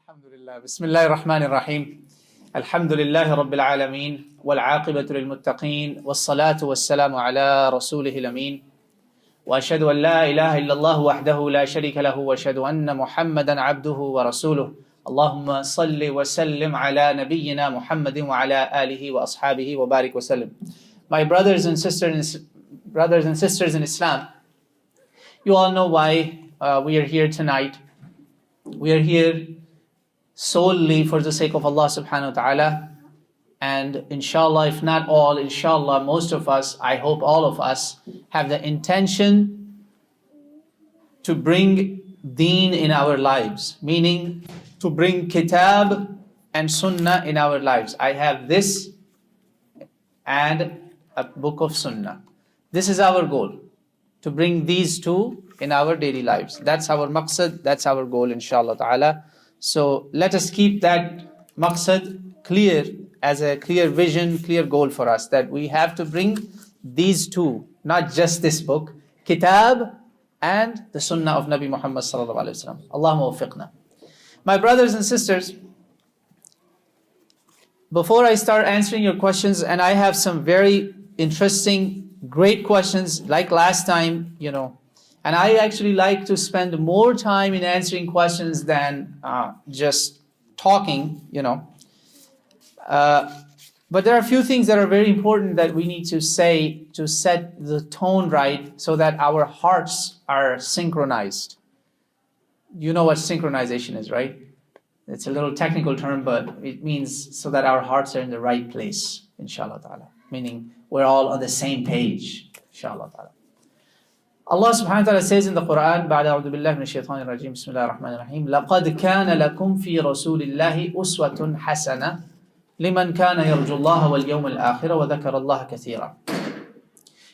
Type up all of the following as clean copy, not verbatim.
Alhamdulillah. Bismillahir Rahmanir Rahim. Alhamdulillah Rabbil Alameen. Wal aqibatu lil muttaqeen. Was salatu was salamu ala rasulihil ameen. Wa ashhadu an la ilaha illallah wahdahu la sharika lahu wa ashhadu anna Muhammadan abduhu wa rasuluh. Allahumma salli wa sallim ala nabiyyina Muhammadin wa ala alihi wa ashabihi wa barik wa sallim. My brothers and sisters in Islam, you all know why we are here tonight. We are here solely for the sake of Allah subhanahu wa ta'ala, and inshallah, if not all, inshallah most of us, I hope all of us, have the intention to bring deen in our lives, meaning to bring kitab and sunnah in our lives. I have this and a book of sunnah. This is our goal, to bring these two in our daily lives. That's our maqsad, that's our goal, inshallah ta'ala. So let us keep that maqsad clear, as a clear vision, clear goal for us, that we have to bring these two, not just this book, kitab and the sunnah of Nabi Muhammad sallallahu alaihi wasallam. Allahumma waffiqna. My brothers and sisters, before I start answering your questions, and I have some very interesting, great questions like last time, and I actually like to spend more time in answering questions than just talking, But there are a few things that are very important that we need to say to set the tone right so that our hearts are synchronized. You know what synchronization is, right? It's a little technical term, but it means so that our hearts are in the right place, inshallah ta'ala. Meaning we're all on the same page, inshallah ta'ala. Allah subhanahu wa ta'ala says in the Quran, بعد أعوذ بالله من الشيطان الرجيم بسم الله الرحمن الرحيم لقد كان لكم في رسول الله أسوة حسنة لمن كان يرجو الله واليوم الآخر وذكر الله كثيرا.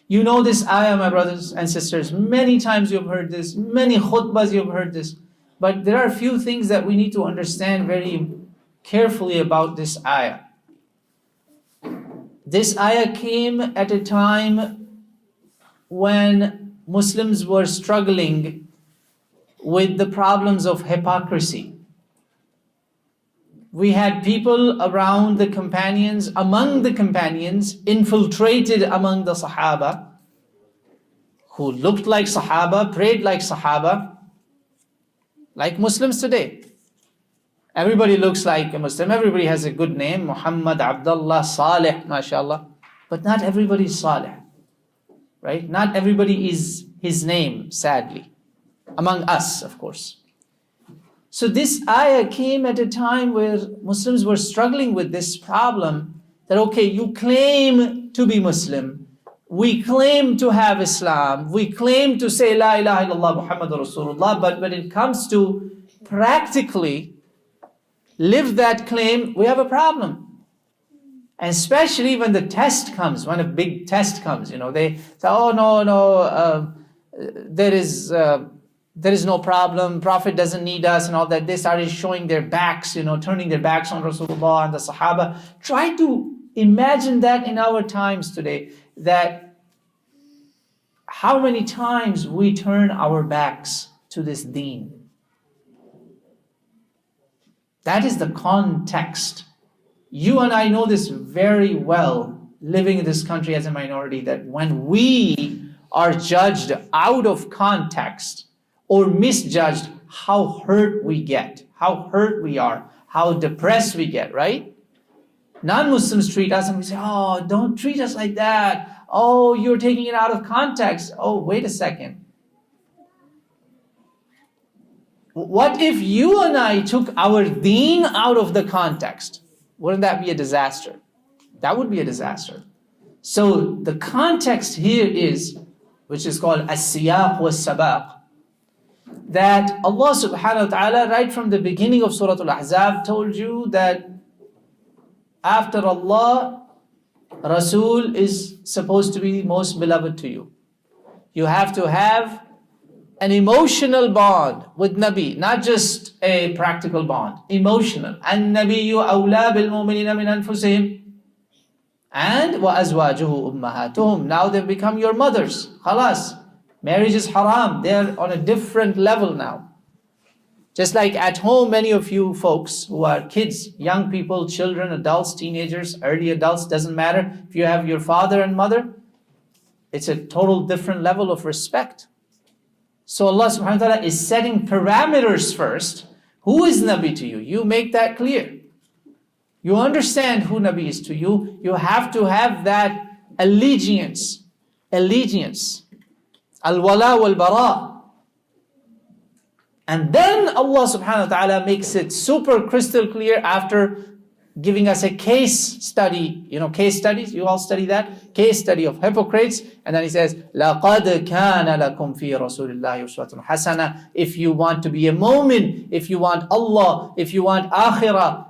You know this ayah, my brothers and sisters. Many times you've heard this, many khutbahs you've heard this. But there are a few things that we need to understand very carefully about this ayah. This ayah came at a time when Muslims were struggling with the problems of hypocrisy. We had people around the companions, among the companions, infiltrated among the Sahaba, who looked like Sahaba, prayed like Sahaba, like Muslims today. Everybody looks like a Muslim, everybody has a good name, Muhammad, Abdullah, Salih, mashallah. But not everybody is Salih. Right? Not everybody is his name, sadly. Among us, of course. So this ayah came at a time where Muslims were struggling with this problem that, okay, you claim to be Muslim, we claim to have Islam, we claim to say La ilaha illallah Muhammadur Rasulullah, but when it comes to practically live that claim, we have a problem. And especially when the test comes, when a big test comes, they say, oh, no, there is no problem, Prophet doesn't need us and all that. They started showing their backs, turning their backs on Rasulullah and the Sahaba. Try to imagine that in our times today, that how many times we turn our backs to this deen. That is the context. You and I know this very well, living in this country as a minority, that when we are judged out of context or misjudged, how hurt we get, how hurt we are, how depressed we get, right? Non-Muslims treat us and we say, oh, don't treat us like that. Oh, you're taking it out of context. Oh, wait a second. What if you and I took our deen out of the context? Wouldn't that be a disaster? That would be a disaster. So the context here is, which is called as-siyaq was-sabaq, that Allah subhanahu wa ta'ala right from the beginning of Surah Al-Ahzab told you that after Allah, Rasul is supposed to be most beloved to you. You have to have an emotional bond with Nabi, not just a practical bond, emotional. An-nabiyyu awla bil mu'minina min anfusihim. And وَأَزْوَاجُهُ أُمَّهَاتُهُمْ. Now they've become your mothers. Khalas. Marriage is haram. They're on a different level now. Just like at home, many of you folks who are kids, young people, children, adults, teenagers, early adults, doesn't matter. If you have your father and mother, it's a total different level of respect. So Allah subhanahu wa ta'ala is setting parameters first. Who is Nabi to you? You make that clear. You understand who Nabi is to you. You have to have that allegiance. Al-wala wal-bara. And then Allah subhanahu wa ta'ala makes it super crystal clear after giving us a case study. You know, case studies, you all study that? Case study of hypocrites. And then he says, لَقَدْ كَانَ لَكُمْ فِي رَسُولِ اللَّهِ أُسْوَةٌ حَسَنَةٌ. If you want to be a mu'min, if you want Allah, if you want akhirah,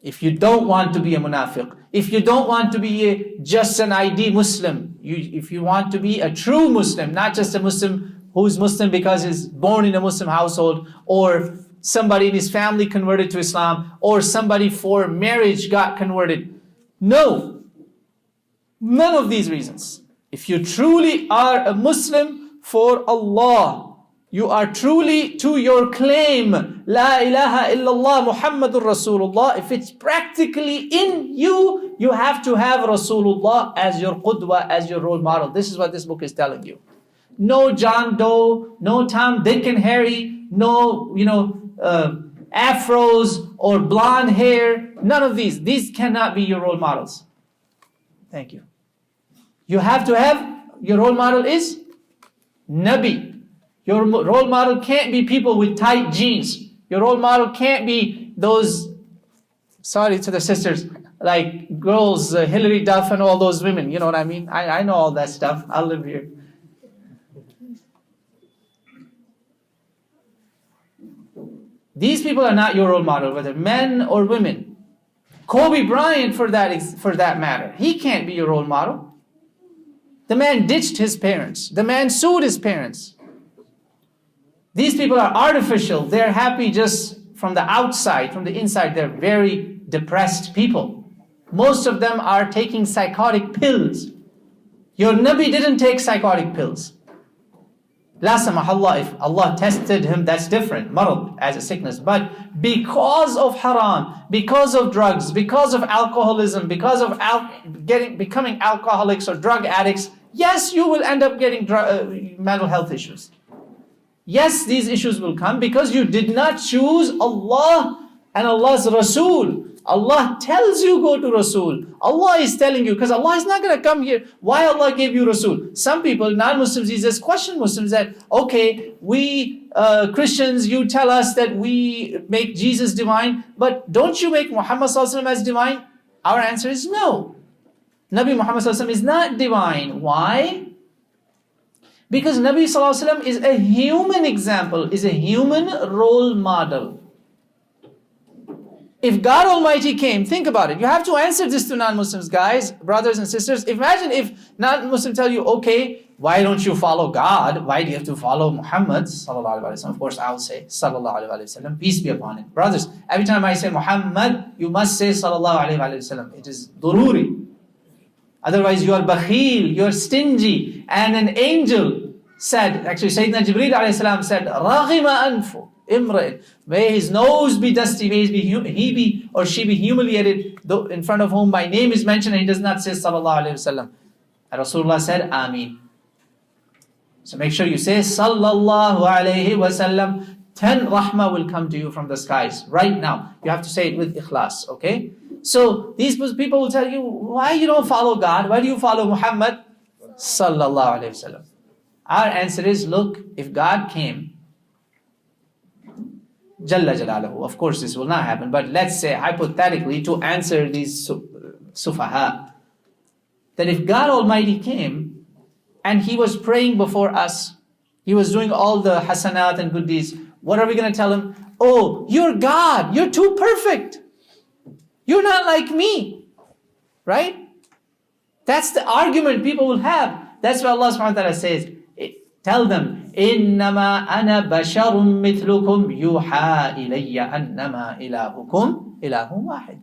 if you don't want to be a munafiq, if you don't want to be just an ID Muslim, if you want to be a true Muslim, not just a Muslim who's Muslim because he's born in a Muslim household, or somebody in his family converted to Islam, or somebody for marriage got converted. No, none of these reasons. If you truly are a Muslim for Allah, you are truly to your claim, La ilaha illallah Muhammadur Rasulullah. If it's practically in you, you have to have Rasulullah as your qudwa, as your role model. This is what this book is telling you. No John Doe, no Tom, Dick and Harry, no, afros or blonde hair. None of these. These cannot be your role models. Thank you. You have to have, your role model is Nabi. Your role model can't be people with tight jeans. Your role model can't be those, sorry to the sisters, like girls, Hillary Duff and all those women. You know what I mean? I know all that stuff. I live here. These people are not your role model, whether men or women. Kobe Bryant, for that matter, he can't be your role model. The man ditched his parents. The man sued his parents. These people are artificial. They're happy just from the outside. From the inside, they're very depressed people. Most of them are taking psychotic pills. Your Nabi didn't take psychotic pills. La samahallah, if Allah tested him, that's different, marad, as a sickness. But because of haram, because of drugs, because of alcoholism, because of becoming alcoholics or drug addicts, yes, you will end up getting mental health issues. Yes, these issues will come because you did not choose Allah and Allah's Rasul. Allah tells you go to Rasul. Allah is telling you, because Allah is not going to come here. Why Allah gave you Rasul? Some people, non-Muslims, he says, question Muslims that, okay, we Christians, you tell us that we make Jesus divine, but don't you make Muhammad Sallallahu Alaihi Wasallam as divine? Our answer is no. Nabi Muhammad Sallallahu Alaihi Wasallam is not divine. Why? Because Nabi Sallallahu Alaihi Wasallam is a human example, is a human role model. If God Almighty came, think about it. You have to answer this to non-Muslims, guys, brothers and sisters. Imagine if non-Muslims tell you, okay, why don't you follow God? Why do you have to follow Muhammad sallallahu alaihi wasallam? Of course, I'll say sallallahu alaihi wasallam, peace be upon him. Brothers, every time I say Muhammad, you must say sallallahu alaihi wasallam. It is dururi. Otherwise, you are bakhil, you are stingy. And an angel said, actually Sayyidina Jibreel alayhi salam said, raghima anfu. May his nose be dusty, may he be or she be humiliated, in front of whom my name is mentioned and he does not say sallallahu alayhi wasallam. And Rasulullah said, Ameen. So make sure you say sallallahu alayhi wasallam. 10 rahmah will come to you from the skies right now. You have to say it with ikhlas, okay? So these people will tell you, why you don't follow God? Why do you follow Muhammad sallallahu alayhi wasallam? Our answer is, look, if God came, Jalla Jalaluhu. Of course, this will not happen, but let's say hypothetically to answer these sufaha, that if God Almighty came and He was praying before us, He was doing all the hasanat and good deeds, what are we going to tell Him? Oh, you're God, you're too perfect. You're not like me, right? That's the argument people will have. That's why Allah subhanahu wa ta'ala says, tell them, إِنَّمَا أَنَا بَشَرٌ مِثْلُكُمْ يُوحَى إِلَيَّ أَنَّمَا إِلَهُكُمْ إِلَهٌ وَاحِدٌ.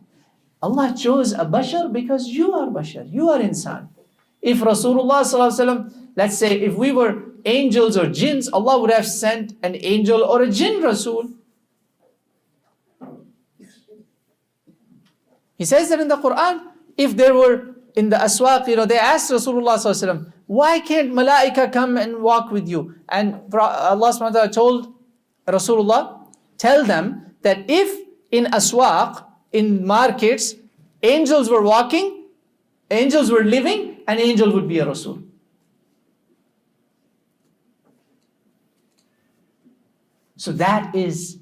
Allah chose a bashar because you are bashar, you are insan. If Rasulullah sallallahu alaihi wasallam, Let's say if we were angels or jinns, Allah would have sent an angel or a jinn Rasul. He says that in the Quran. If there were in the aswaq, they asked Rasulullah sallallahu alaihi wasallam, why can't malaika come and walk with you? And Allah subhanahu wa ta'ala told Rasulullah, tell them that if in aswaq, in markets, angels were walking, angels were living, an angel would be a Rasul. So that is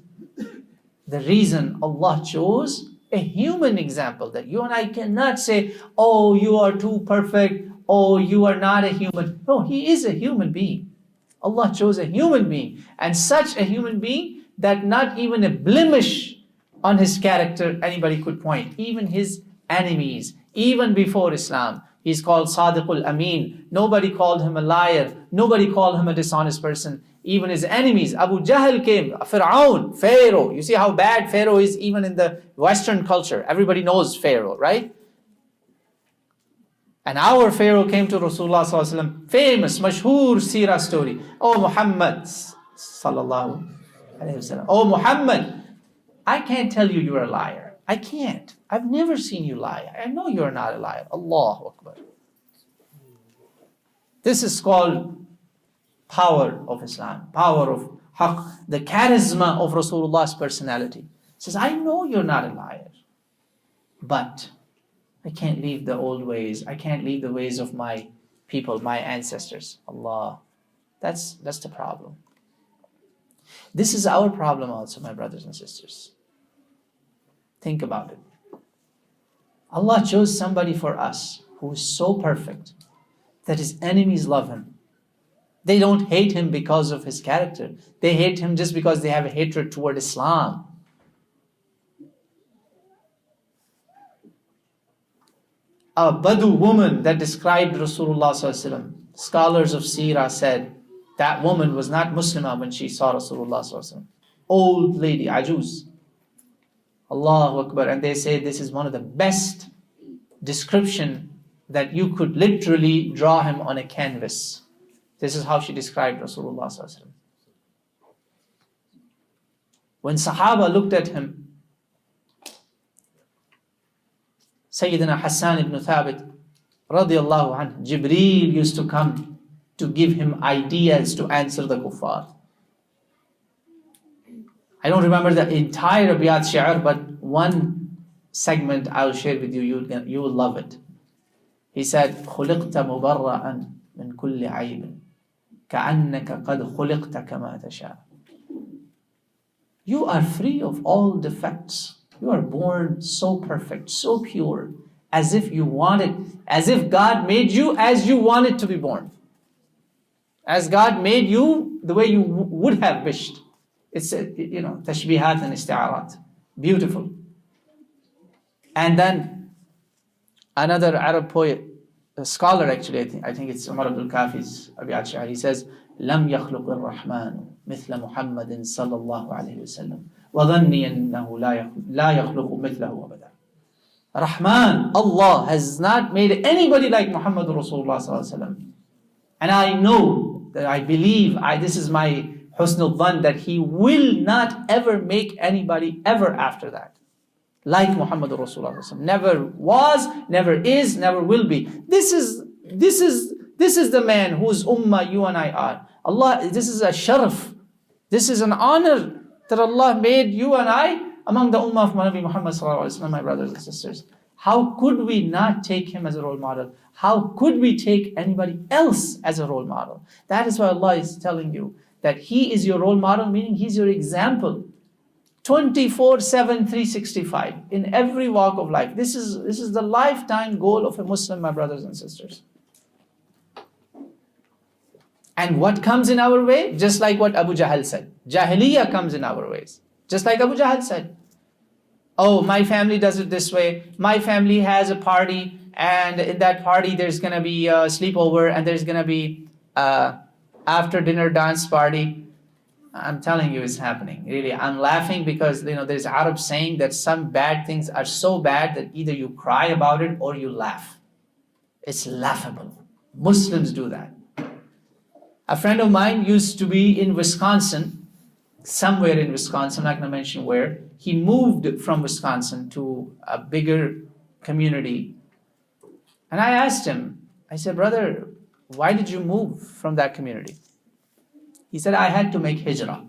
the reason Allah chose a human example, that you and I cannot say, oh, you are too perfect, oh, you are not a human. No, he is a human being. Allah chose a human being, and such a human being that not even a blemish on his character anybody could point. Even his enemies, even before Islam, he's called Sadiqul Amin. Nobody called him a liar. Nobody called him a dishonest person. Even his enemies, Abu Jahl came, Fir'aun, Pharaoh. You see how bad Pharaoh is even in the Western culture. Everybody knows Pharaoh, right? And our Pharaoh came to Rasulullah sallallahu alaihi wasallam, famous, mashhoor seerah story. Oh Muhammad sallallahu alaihi wasallam. Oh Muhammad, I can't tell you you're a liar. I can't. I've never seen you lie. I know you're not a liar. Allahu Akbar. This is called power of Islam, power of haqq, the charisma of Rasulullah's personality. He says, I know you're not a liar, but I can't leave the old ways. I can't leave the ways of my people, my ancestors. Allah, that's the problem. This is our problem also, my brothers and sisters. Think about it. Allah chose somebody for us who is so perfect that his enemies love him. They don't hate him because of his character. They hate him just because they have a hatred toward Islam. A Badu woman that described Rasulullah sallallahu alaihi wasallam, scholars of Seerah said that woman was not Muslimah when she saw Rasulullah sallallahu alaihi wasallam. Old lady, ajuz. Allahu Akbar. And they say this is one of the best description that you could literally draw him on a canvas. This is how she described Rasulullah sallallahu alaihi wasallam. When Sahaba looked at him, Sayyidina Hassan ibn Thabit radiyallahu anhu, Jibreel used to come to give him ideas to answer the kuffar. I don't remember the entire Abiyat Shi'r, but one segment I'll share with you. You will love it. He said, خُلِقْتَ مُبَرَّأً مِنْ كُلِّ عَيْبٍ كَأَنَّكَ قَدْ خُلِقْتَ كَمَا تَشَاءُ. You are free of all defects. You are born so perfect, so pure, as if you wanted, as if God made you as you wanted to be born. As God made you the way you would have wished. It's, tashbihat and isti'arat. Beautiful. And then another Arab poet, a scholar actually, I think it's Umar Abdul Kafi's Abiyat Shi'r, he says, لم يخلق الرحمن مثل محمد صلى الله عليه وسلم وظني أنه لا يخلق مثله أبدا. Rahman, Allah has not made anybody like Muhammad Rasulullah sallallahu alaihi wasallam. And I know that I believe, this is my husnul dhan, that he will not ever make anybody ever after that like Muhammad Rasulullah sallallahu alaihi wasallam. Never was, never is, never will be. This is the man whose ummah you and I are. Allah, this is a sharaf. This is an honor that Allah made you and I among the ummah of Nabi Muhammad sallallahu alaihi wasallam, my brothers and sisters. How could we not take him as a role model? How could we take anybody else as a role model? That is why Allah is telling you that he is your role model, meaning he's your example. 24/7, 365 in every walk of life. This is the lifetime goal of a Muslim, my brothers and sisters. And what comes in our way? Just like what Abu Jahl said. Jahiliyyah comes in our ways. Just like Abu Jahl said. Oh, my family does it this way. My family has a party, and in that party there's going to be a sleepover, and there's going to be after dinner dance party. I'm telling you, it's happening. Really, I'm laughing because there's Arab saying that some bad things are so bad that either you cry about it or you laugh. It's laughable. Muslims do that. A friend of mine used to be in Wisconsin, somewhere in Wisconsin, I'm not going to mention where. He moved from Wisconsin to a bigger community. And I asked him, I said, brother, why did you move from that community? He said, I had to make hijrah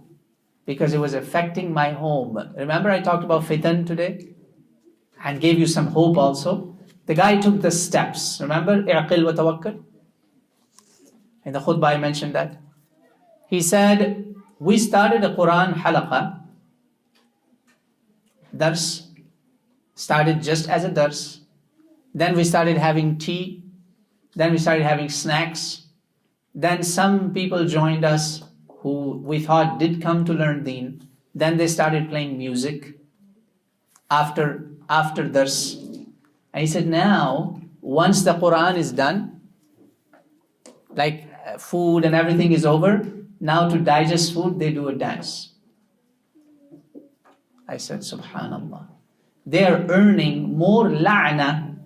because it was affecting my home. Remember I talked about fitan today and gave you some hope also? The guy took the steps. Remember, i'qil wa tawakkal? In the khutbah I mentioned that. He said, we started a Quran halaqa, dars, started just as a dars. Then we started having tea. Then we started having snacks. Then some people joined us who we thought did come to learn deen. Then they started playing music after dars. And he said, now, once the Quran is done, like food and everything is over, now to digest food, they do a dance. I said, subhanallah. They are earning more la'na,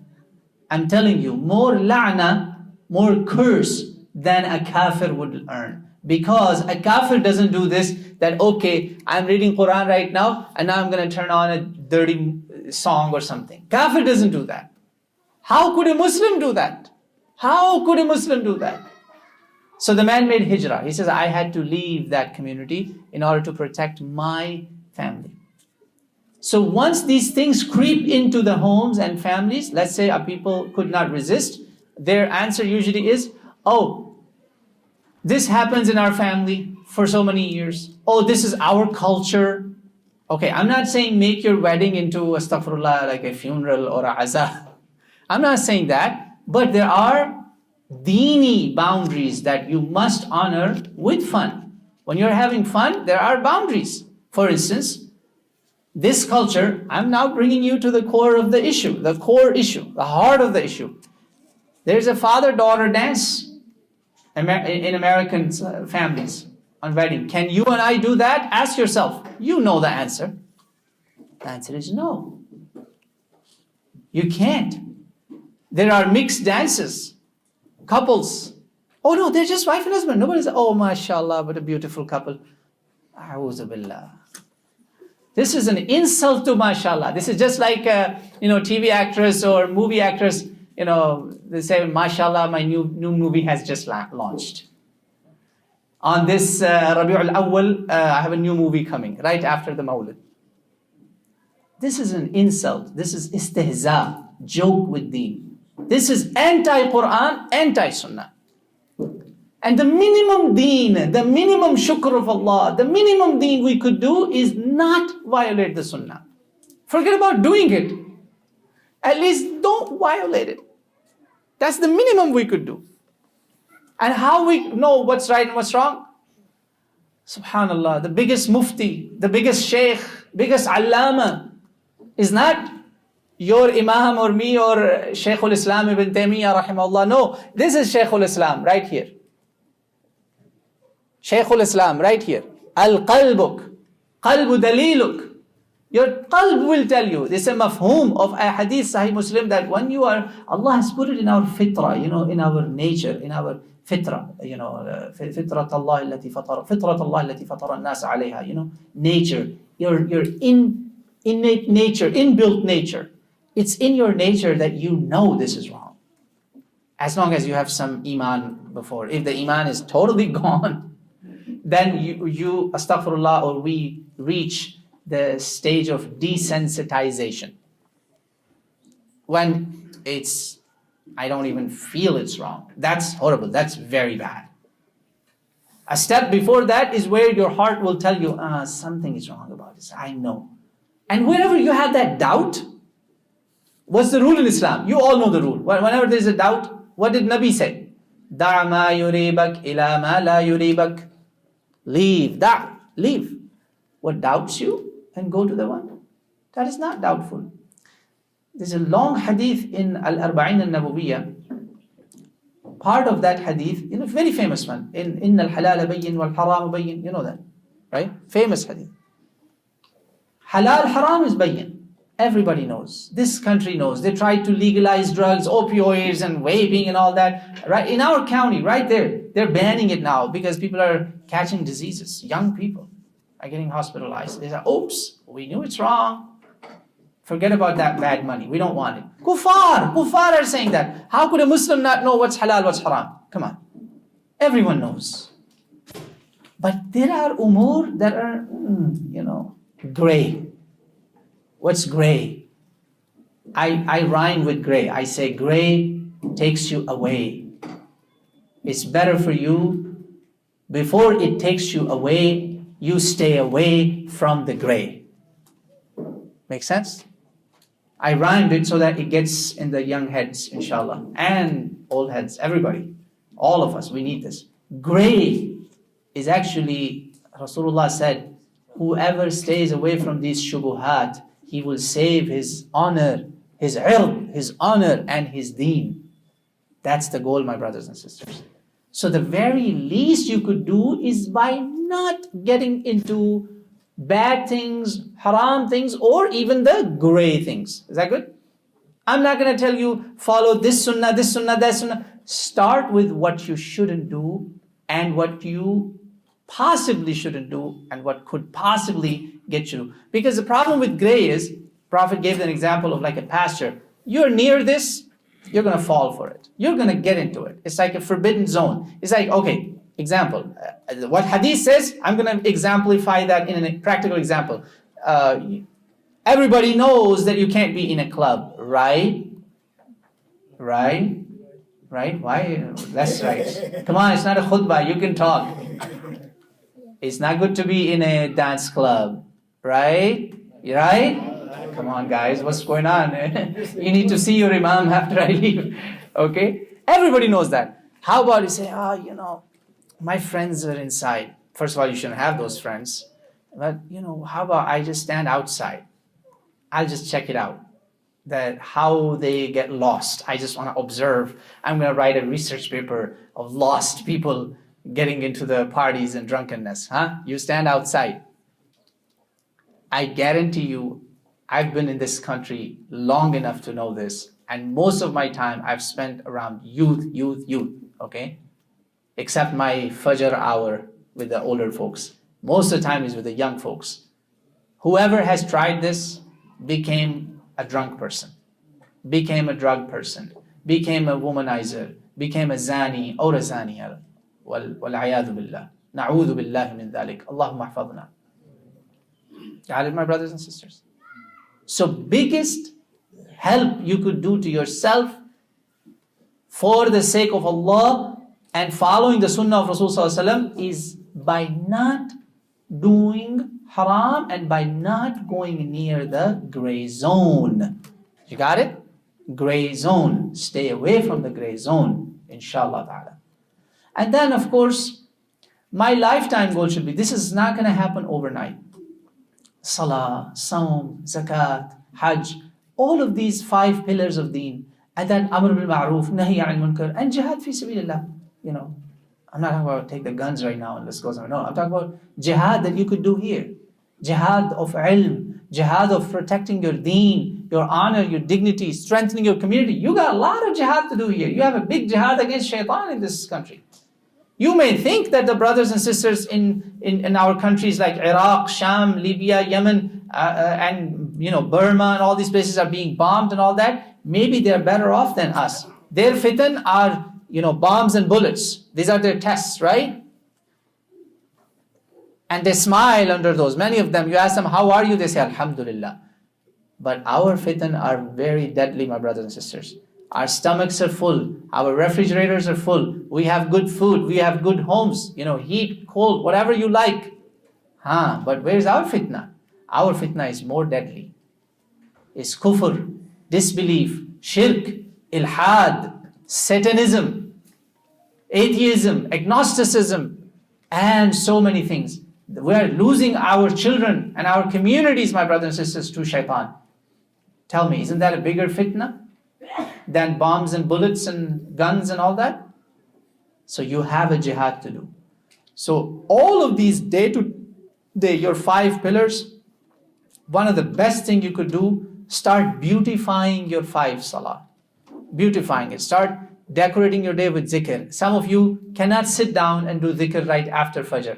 I'm telling you, more la'na, more curse than a kafir would earn. Because a kafir doesn't do this, that okay, I'm reading Quran right now, and now I'm going to turn on a dirty song or something. Kafir doesn't do that. How could a Muslim do that? How could a Muslim do that? So the man made hijrah. He says, I had to leave that community in order to protect my family. So once these things creep into the homes and families, let's say a people could not resist, their answer usually is, oh, this happens in our family for so many years. Oh, this is our culture. Okay, I'm not saying make your wedding into, astaghfirullah, like a funeral or a azah. I'm not saying that, but there are deeni boundaries that you must honor with fun. When you're having fun, there are boundaries. For instance, this culture, I'm now bringing you to the core of the issue, the core issue, the heart of the issue. There's a father-daughter dance in American families on wedding. Can you and I do that? Ask yourself. You know the answer. The answer is no. You can't. There are mixed dances. Couples. Oh no, they're just wife and husband. Nobody's, oh mashallah, what a beautiful couple. A'udhu billah. This is an insult to mashallah. This is just like a TV actress or movie actress, they say, mashallah, my new movie has just launched. On this Rabi'ul Awwal, I have a new movie coming, right after the Mawlid. This is an insult. This is istihza, joke with deen. This is anti-Quran, anti-Sunnah. And the minimum deen, the minimum shukr of Allah, the minimum deen we could do is not violate the Sunnah. Forget about doing it. At least don't violate it. That's the minimum we could do. And how we know what's right and what's wrong? Subhanallah, the biggest mufti, the biggest sheikh, biggest allama is not your imam or me or Shaykhul Islam ibn Taymiyyah rahimahullah. No, this is Shaykhul Islam right here. Shaykhul Islam right here. Al-qalbuk, qalbu daliluk. Your qalb will tell you. This is a mafhum of a hadith Sahih Muslim that when you are, Allah has put it in our fitra, in our nature, in our fitra, fitrat Allah allati fatara an-nas alayha, nature, your innate nature, inbuilt nature. It's in your nature that you know this is wrong. As long as you have some iman before. If the iman is totally gone, then you astaghfirullah, or we reach the stage of desensitization. When I don't even feel it's wrong. That's horrible. That's very bad. A step before that is where your heart will tell you, something is wrong about this. I know. And whenever you have that doubt, what's the rule in Islam? You all know the rule. Whenever there's a doubt, what did Nabi say? Da' ma yuribak ila ma la yuribak. Leave. Leave. What doubts you, and go to the one that is not doubtful. There's a long hadith in Al-Arba'in al-Nabawiyyah. Part of that hadith, a very famous one, in Inna al-halal bayyin wal-haram bayyin, you know that, right? Famous hadith. Halal, haram is bayyin. Everybody knows. This country knows. They tried to legalize drugs, opioids and vaping and all that. Right in our county, right there, they're banning it now because people are catching diseases. Young people are getting hospitalized. They say, oops, we knew it's wrong. Forget about that bad money. We don't want it. Kuffar are saying that. How could a Muslim not know what's halal, what's haram? Come on. Everyone knows. But there are umur that are, gray. What's gray? I rhyme with gray. I say gray takes you away. It's better for you, before it takes you away, you stay away from the gray. Make sense? I rhymed it so that it gets in the young heads, inshallah, and old heads, everybody. All of us, we need this. Gray is actually, Rasulullah said, whoever stays away from these shubuhat, he will save his honor, his ird, his honor and his deen. That's the goal, my brothers and sisters. So the very least you could do is by not getting into bad things, haram things, or even the gray things. Is that good? I'm not going to tell you, follow this sunnah, that sunnah. Start with what you shouldn't do and what you possibly shouldn't do and what could possibly get you. Because the problem with gray is, Prophet gave an example of like a pasture. You're near this, you're going to fall for it. You're going to get into it. It's like a forbidden zone. It's like, okay, example. What hadith says, I'm going to exemplify that in a practical example. Everybody knows that you can't be in a club, right? Right? Why? That's right. Come on, it's not a khutbah. You can talk. It's not good to be in a dance club, right? Right? Come on, guys. What's going on? You need to see your imam after I leave. Okay? Everybody knows that. How about you say, my friends are inside. First of all, you shouldn't have those friends. But, how about I just stand outside? I'll just check it out. That how they get lost. I just want to observe. I'm going to write a research paper of lost people getting into the parties and drunkenness. You stand outside. I guarantee you, I've been in this country long enough to know this. And most of my time I've spent around youth. Okay? Except my Fajr hour with the older folks. Most of the time is with the young folks. Whoever has tried this became a drunk person, became a drug person, became a womanizer, became a zani or a zaniyah. Wal-'ayadhu billah. Na'udhu billahi min dhalik. Allahumma hafadhna. Got it, my brothers and sisters? So biggest help you could do to yourself for the sake of Allah and following the sunnah of Rasulullah is by not doing haram and by not going near the gray zone. You got it? Gray zone. Stay away from the gray zone, inshallah ta'ala. And then, of course, my lifetime goal should be, this is not going to happen overnight. Salah, Saum, Zakat, Hajj, all of these 5 pillars of deen. And then Amr bil Ma'ruf, Nahi anil Munkar, and Jihad fi sabilillah. I'm not talking about take the guns right now and let's go somewhere. No, I'm talking about jihad that you could do here. Jihad of ilm, jihad of protecting your deen, your honor, your dignity, strengthening your community. You got a lot of jihad to do here. You have a big jihad against shaitan in this country. You may think that the brothers and sisters in our countries like Iraq, Sham, Libya, Yemen, and Burma and all these places are being bombed and all that. Maybe they're better off than us. Their fitan are bombs and bullets. These are their tests, right? And they smile under those. Many of them, you ask them, how are you? They say, Alhamdulillah. But our fitan are very deadly, my brothers and sisters. Our stomachs are full. Our refrigerators are full. We have good food. We have good homes. Heat, cold, whatever you like. But where's our fitna? Our fitna is more deadly. It's kufr, disbelief, shirk, ilhad, Satanism, atheism, agnosticism, and so many things. We are losing our children and our communities, my brothers and sisters, to shaitan. Tell me, isn't that a bigger fitna than bombs and bullets and guns and all that? So you have a jihad to do. So all of these day to day, your 5 pillars, one of the best thing you could do start beautifying your 5 salah. Beautifying it. Start decorating your day with zikr. Some of you cannot sit down and do zikr right after Fajr.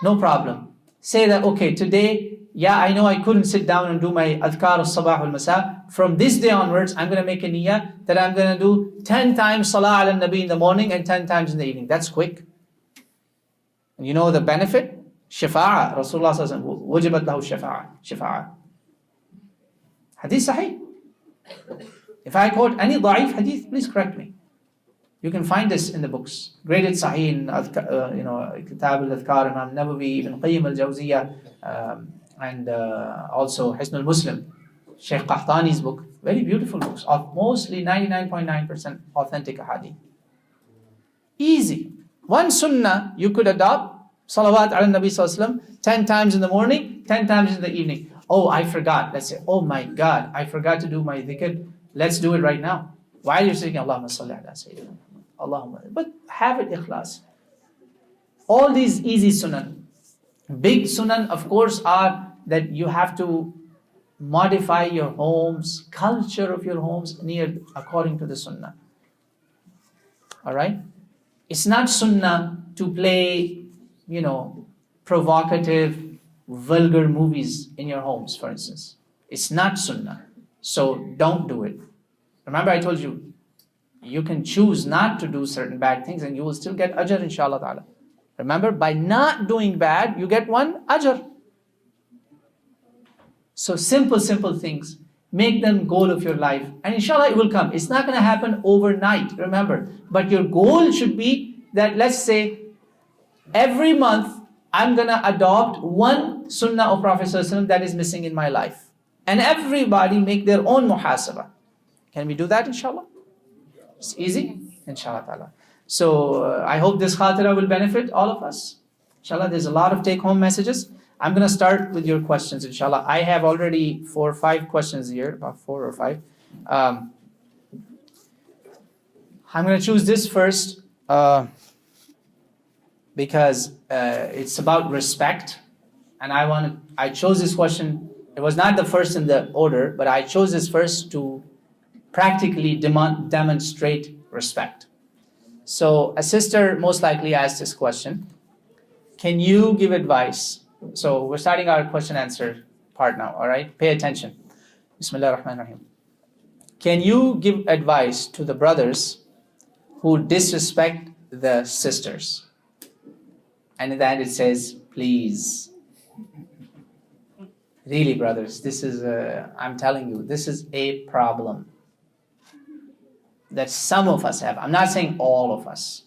No problem. Say that, okay, today, yeah, I know I couldn't sit down and do my adhkar al-sabah al-masa. From this day onwards, I'm going to make a niyyah that I'm going to do 10 times salah ala nabi in the morning and 10 times in the evening. That's quick. And you know the benefit? Shafa'a. Rasulullah sallallahu alaihi wasallam, wajibat lahu shafa'a. Shafa'a. Hadith sahih. If I quote any da'if hadith, please correct me. You can find this in the books. Graded sahih in Kitab al-Adhkar, Imam Nawawi, Ibn Qayyim al-Jawziyah, and also Hisn al-Muslim, Shaykh Qahtani's book. Very beautiful books of mostly 99.9% authentic hadith. Easy. One sunnah you could adopt, salawat ala nabi sallallahu alaihi wasallam, 10 times in the morning, 10 times in the evening. Oh, I forgot. Let's say, oh my God, I forgot to do my dhikr. Let's do it right now. While you're saying, Allahumma salli ala sayyidina, Allahumma. But have it ikhlas. All these easy sunan. Big sunan, of course, are that you have to modify your homes, culture of your homes according to the sunnah. Alright? It's not sunnah to play, provocative, vulgar movies in your homes, for instance. It's not sunnah. So don't do it. Remember I told you, you can choose not to do certain bad things and you will still get ajr, inshallah ta'ala. Remember, by not doing bad, you get one ajr. So simple things. Make them goal of your life. And inshallah it will come. It's not going to happen overnight, remember. But your goal should be that, let's say, every month, I'm going to adopt one sunnah of Prophet ﷺ that is missing in my life. And everybody make their own muhasabah. Can we do that, inshallah? It's easy, inshallah ta'ala. So I hope this khatira will benefit all of us. Inshallah, there's a lot of take-home messages. I'm going to start with your questions, inshallah. I have already 4 or 5 questions here, about 4 or 5. I'm going to choose this first because it's about respect. And I chose this question. It was not the first in the order, but I chose this first to practically demonstrate respect. So a sister most likely asked this question. Can you give advice? So we're starting our question answer part now, all right? Pay attention. Bismillah ar-Rahman ar-Rahim. Can you give advice to the brothers who disrespect the sisters? And in that it says, please. Really, brothers, this is I'm telling you, this is a problem that some of us have. I'm not saying all of us.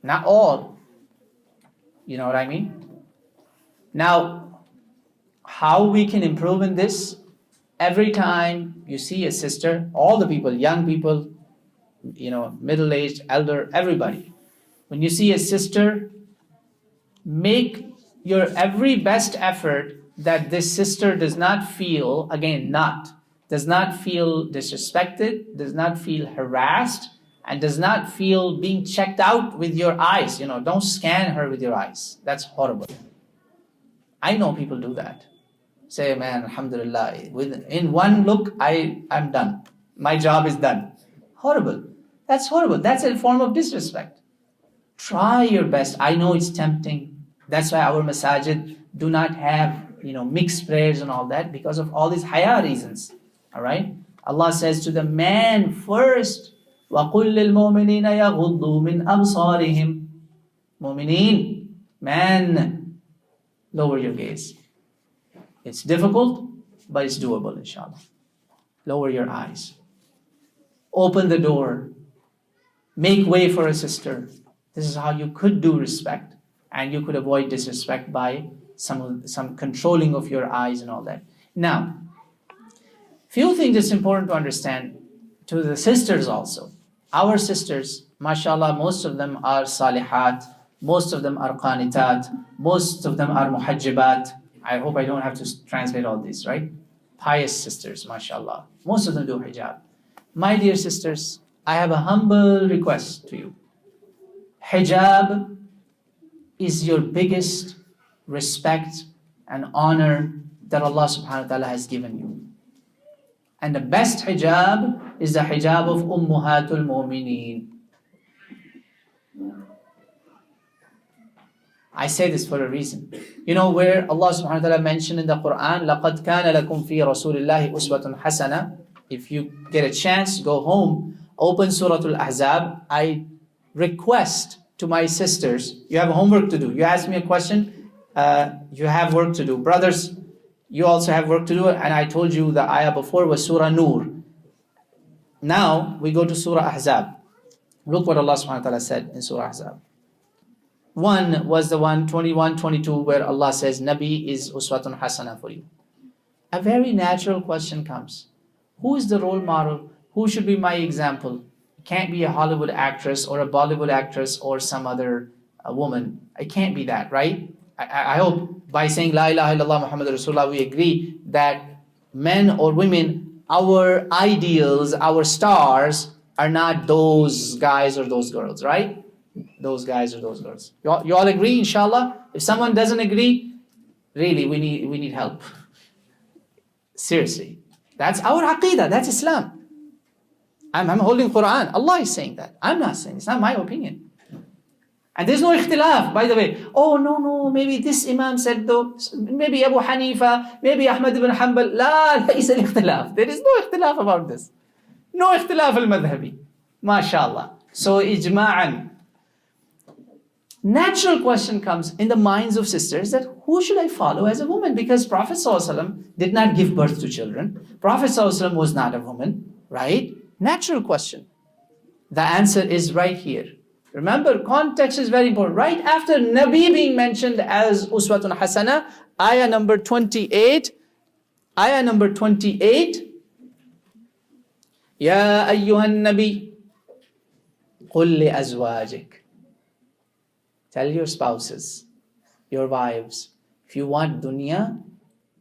Not all. You know what I mean? Now, how we can improve in this? Every time you see a sister, all the people, young people, middle-aged, elder, everybody. When you see a sister, make your every best effort that this sister does not feel, does not feel disrespected, does not feel harassed, and does not feel being checked out with your eyes. Don't scan her with your eyes. That's horrible. I know people do that. Say, man, alhamdulillah, in one look, I'm done. My job is done. Horrible. That's horrible. That's a form of disrespect. Try your best. I know it's tempting. That's why our masajid do not have, mixed prayers and all that, because of all these haya reasons. All right? Allah says to the man first, وَقُلْ لِلْمُؤْمِنِينَ يَغُضُّوا مِنْ أَبْصَارِهِمْ. Mu'mineen, man, lower your gaze. It's difficult, but it's doable, inshallah. Lower your eyes. Open the door. Make way for a sister. This is how you could do respect, and you could avoid disrespect by some controlling of your eyes and all that. Now, few things it's important to understand to the sisters also. Our sisters, mashallah, most of them are salihat, most of them are qanitat, most of them are muhajjibat. I hope I don't have to translate all this, right? Pious sisters, mashallah. Most of them do hijab. My dear sisters, I have a humble request to you. Hijab is your biggest respect and honor that Allah subhanahu wa ta'ala has given you. And the best hijab is the hijab of Ummuhatul Mu'mineen. I say this for a reason. You know where Allah subhanahu wa ta'ala mentioned in the Quran, لَقَدْ كَانَ لَكُمْ فِي رَسُولِ اللَّهِ أُسْوَةٌ حَسَنَةٌ. If you get a chance, go home, open Surah Al-Ahzab. I request to my sisters, you have homework to do. You ask me a question, you have work to do. Brothers, you also have work to do. And I told you the ayah before was Surah Nur. Now we go to Surah Ahzab. Look what Allah subhanahu wa ta'ala said in Surah Ahzab. One was the one, 21, 22, where Allah says, Nabi is uswatun hasana for you. A very natural question comes. Who is the role model? Who should be my example? It can't be a Hollywood actress or a Bollywood actress or some other woman. It can't be that, right? I hope by saying La ilaha illallah Muhammad Rasulullah, we agree that men or women, our ideals, our stars are not those guys or those girls, right? Those guys or those girls. You all agree, inshallah? If someone doesn't agree, really, we need help. Seriously. That's our aqidah, that's Islam. I'm holding Quran. Allah is saying that. I'm not saying, it's not my opinion. And there's no ikhtilaf, by the way. Oh, no, maybe this Imam said though, maybe Abu Hanifa, maybe Ahmad ibn Hanbal. La, laysa al-ikhtilaf. There is no ikhtilaf about this. No ikhtilaf al-madhhabi. MashaAllah. So, ijma'an. Natural question comes in the minds of sisters that who should I follow as a woman? Because Prophet ﷺ did not give birth to children. Prophet ﷺ was not a woman, right? Natural question. The answer is right here. Remember, context is very important. Right after Nabi being mentioned as Uswatun Hasana, ayah number 28. Ayah number 28. Ya ayyuhan nabi, qul li azwajik. Tell your spouses, your wives, if you want dunya,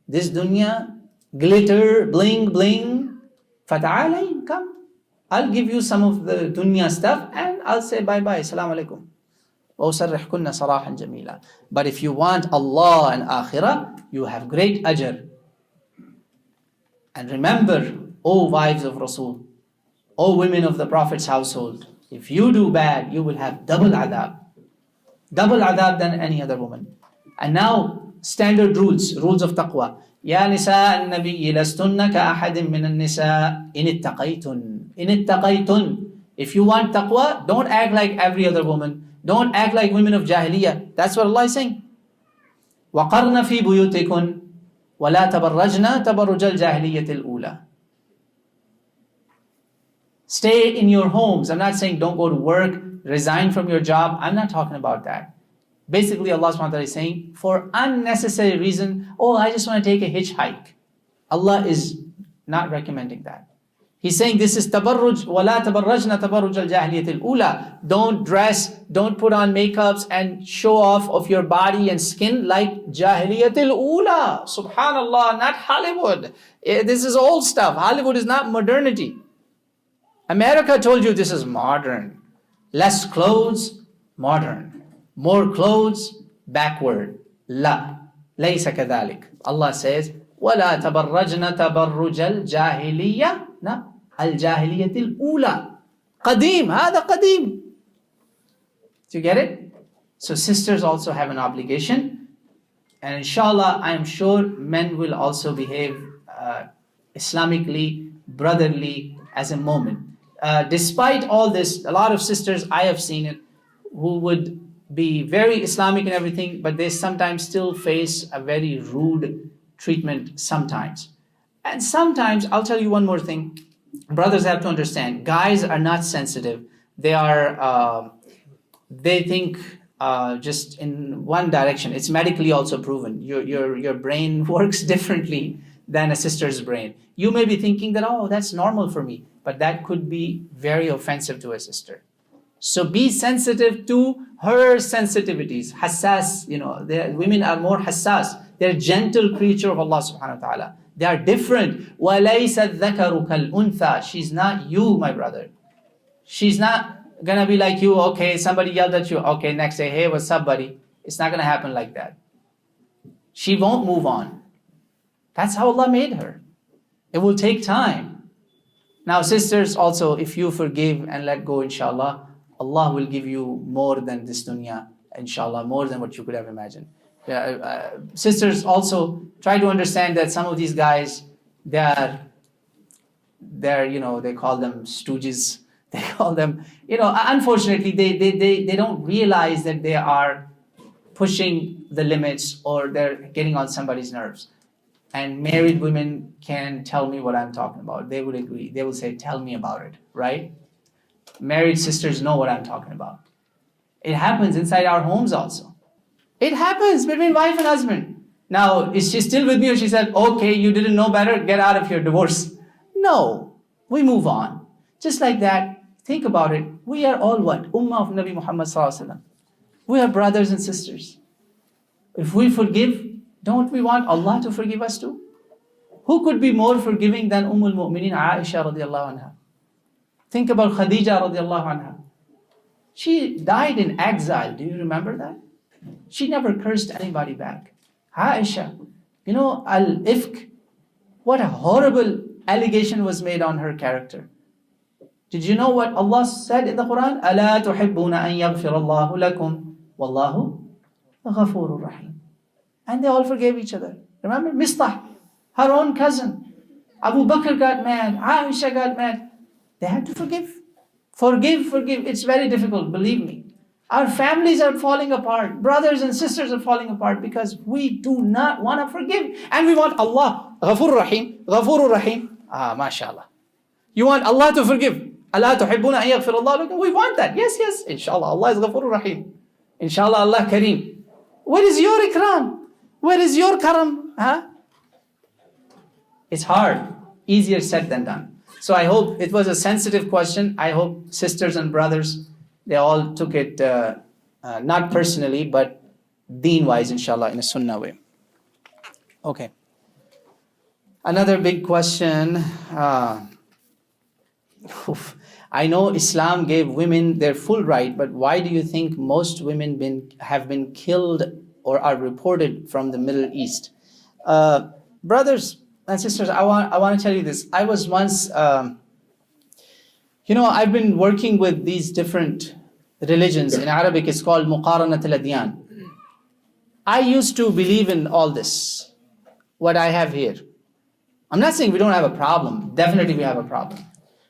this dunya, glitter, bling, bling, fata'alayn, come. I'll give you some of the dunya stuff and I'll say bye-bye, assalamu alaikum. وَأُسَرِّحْكُنَّ صَرَاحًا جَمِيلًا. But if you want Allah and Akhirah, you have great ajr. And remember, O wives of Rasul, O women of the Prophet's household, if you do bad, you will have double adab. Double adab than any other woman. And now, standard rules of taqwa. Ya nisa al-nabiyyi lastunna ka ahadin min al-nisa in ittaqaytun. In ittaqaytun. If you want taqwa, don't act like every other woman. Don't act like women of jahiliyyah. That's what Allah is saying. وَقَرْنَ فِي بُيُوتِكُنْ وَلَا تَبَرَّجْنَا تَبَرُّجَ الْجَاهِلِيَّةِ الْأُولَى. Stay in your homes. I'm not saying don't go to work, resign from your job. I'm not talking about that. Basically, Allah subhanahu wa ta'ala is saying, for unnecessary reason, oh, I just want to take a hitchhike. Allah is not recommending that. He's saying this is tabarruj, وَلَا تَبَرَّجْنَا تَبَرُّجَ الْجَاهِلِيَّةِ الْأُولَى. Don't dress, don't put on makeups and show off of your body and skin like Jahiliyyat al-Ula. Subhanallah, not Hollywood. This is old stuff. Hollywood is not modernity. America told you this is modern. Less clothes, modern. More clothes, backward. La. Laysa kadhalik. Allah says, وَلَا تَبَرَّجْنَا تَبَرُّجَ الْجَاهِلِيَّةِ No. الْجَاهِلِيَّةِ الْأُولَى. قَدِيم. هذا قَدِيم. Do you get it? So sisters also have an obligation. And inshallah, I am sure men will also behave Islamically, brotherly as a moment. Despite all this, a lot of sisters, I have seen it, who would be very Islamic and everything, but they sometimes still face a very rude treatment sometimes. And sometimes, I'll tell you one more thing. Brothers have to understand, guys are not sensitive. They are, they think just in one direction. It's medically also proven. Your brain works differently than a sister's brain. You may be thinking that, oh, that's normal for me. But that could be very offensive to a sister. So be sensitive to her sensitivities. Hassas, women are more hassas. They're gentle creature of Allah subhanahu wa ta'ala. They are different. وَلَيْسَ الذَّكَرُ كَالْأُنْثَى. She's not you, my brother. She's not gonna be like you, okay, somebody yelled at you, okay, next day, hey, what's up, buddy? It's not gonna happen like that. She won't move on. That's how Allah made her. It will take time. Now, sisters, also, if you forgive and let go, inshallah, Allah will give you more than this dunya, inshallah, more than what you could have imagined. Sisters, also, try to understand that some of these guys, they're they call them stooges. They call them, unfortunately, they don't realize that they are pushing the limits or they're getting on somebody's nerves. And married women can tell me what I'm talking about. They would agree. They will say, tell me about it, right? Married sisters know what I'm talking about. It happens inside our homes also. It happens between wife and husband. Now, is she still with me or she said, okay, you didn't know better, get out of here, divorce? No, we move on. Just like that, think about it. We are all what? Ummah of Nabi Muhammad Sallallahu Alaihi Wasallam. We are brothers and sisters. If we forgive, don't we want Allah to forgive us too? Who could be more forgiving than Al-Mu'mineen Aisha radiallahu anha? Think about Khadija radiallahu anha. She died in exile. Do you remember that? She never cursed anybody back. Aisha, al-ifk, what a horrible allegation was made on her character. Did you know what Allah said in the Quran? أَلَا تُحِبُّونَ أَن يَغْفِرَ اللَّهُ لَكُمْ وَاللَّهُ غَفُورٌ رَحِيمٌ. And they all forgave each other. Remember? Mistah, her own cousin. Abu Bakr got mad. Aisha got mad. They had to forgive. Forgive. It's very difficult, believe me. Our families are falling apart. Brothers and sisters are falling apart because we do not want to forgive. And we want Allah, Ghafur Rahim. MashaAllah. You want Allah to forgive. أَلَا تُحِبُّونَ أَن يَغْفِرَ اللَّهُ لَكُمْ. We want that. Yes. Inshallah, Allah is Ghafur Rahim. Inshallah, Allah Kareem. Where is your ikram? Where is your karam? It's hard. Easier said than done. So I hope it was a sensitive question. I hope sisters and brothers, they all took it not personally, but deen-wise, inshallah, in a sunnah way. Okay. Another big question. I know Islam gave women their full right, but why do you think most women have been killed or are reported from the Middle East? Brothers and sisters, I want to tell you this. I was once, I've been working with these different religions. In Arabic, it's called Muqaranat al-Adyan. I used to believe in all this, what I have here. I'm not saying we don't have a problem. Definitely we have a problem.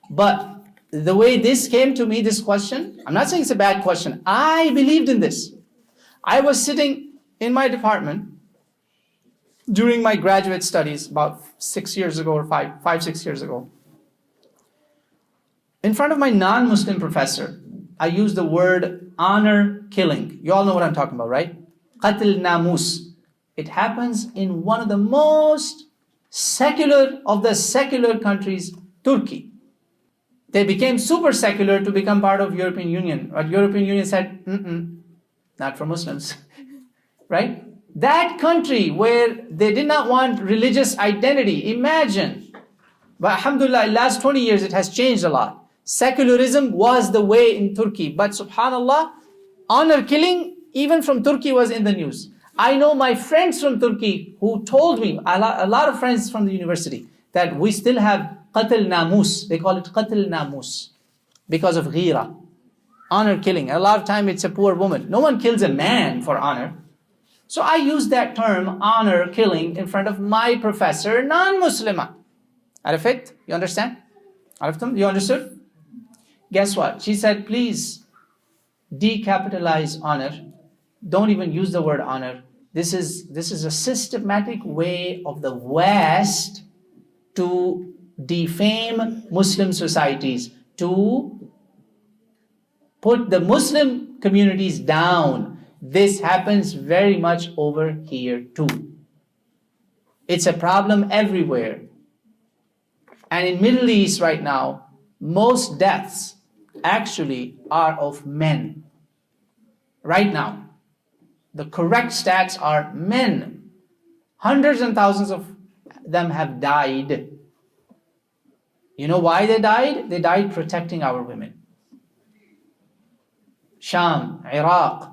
But the way this came to me, this question, I'm not saying it's a bad question. I believed in this. I was sitting in my department during my graduate studies about 6 years ago or 6 years ago. In front of my non-Muslim professor, I used the word honor killing. You all know what I'm talking about, right? Qatl namus. It happens in one of the most secular of the secular countries, Turkey. They became super secular to become part of European Union. But European Union said, not for Muslims, right? That country where they did not want religious identity, imagine. But alhamdulillah, in the last 20 years, it has changed a lot. Secularism was the way in Turkey. But subhanallah, honor killing, even from Turkey, was in the news. I know my friends from Turkey who told me, a lot of friends from the university, that we still have Qatl namus. They call it Qatl namus because of ghira, honor killing. A lot of time it's a poor woman. No one kills a man for honor. So I use that term, honor killing, in front of my professor, non-Muslimah. Arafit? You understand? Araftum? You understood? Guess what? She said, please decapitalize honor. Don't even use the word honor. This is a systematic way of the West to defame Muslim societies, to put the Muslim communities down. This happens very much over here too. It's a problem everywhere. And in Middle East right now, most deaths actually are of men. Right now, the correct stats are men. Hundreds and thousands of them have died. You know why they died? They died protecting our women. Sham, Iraq,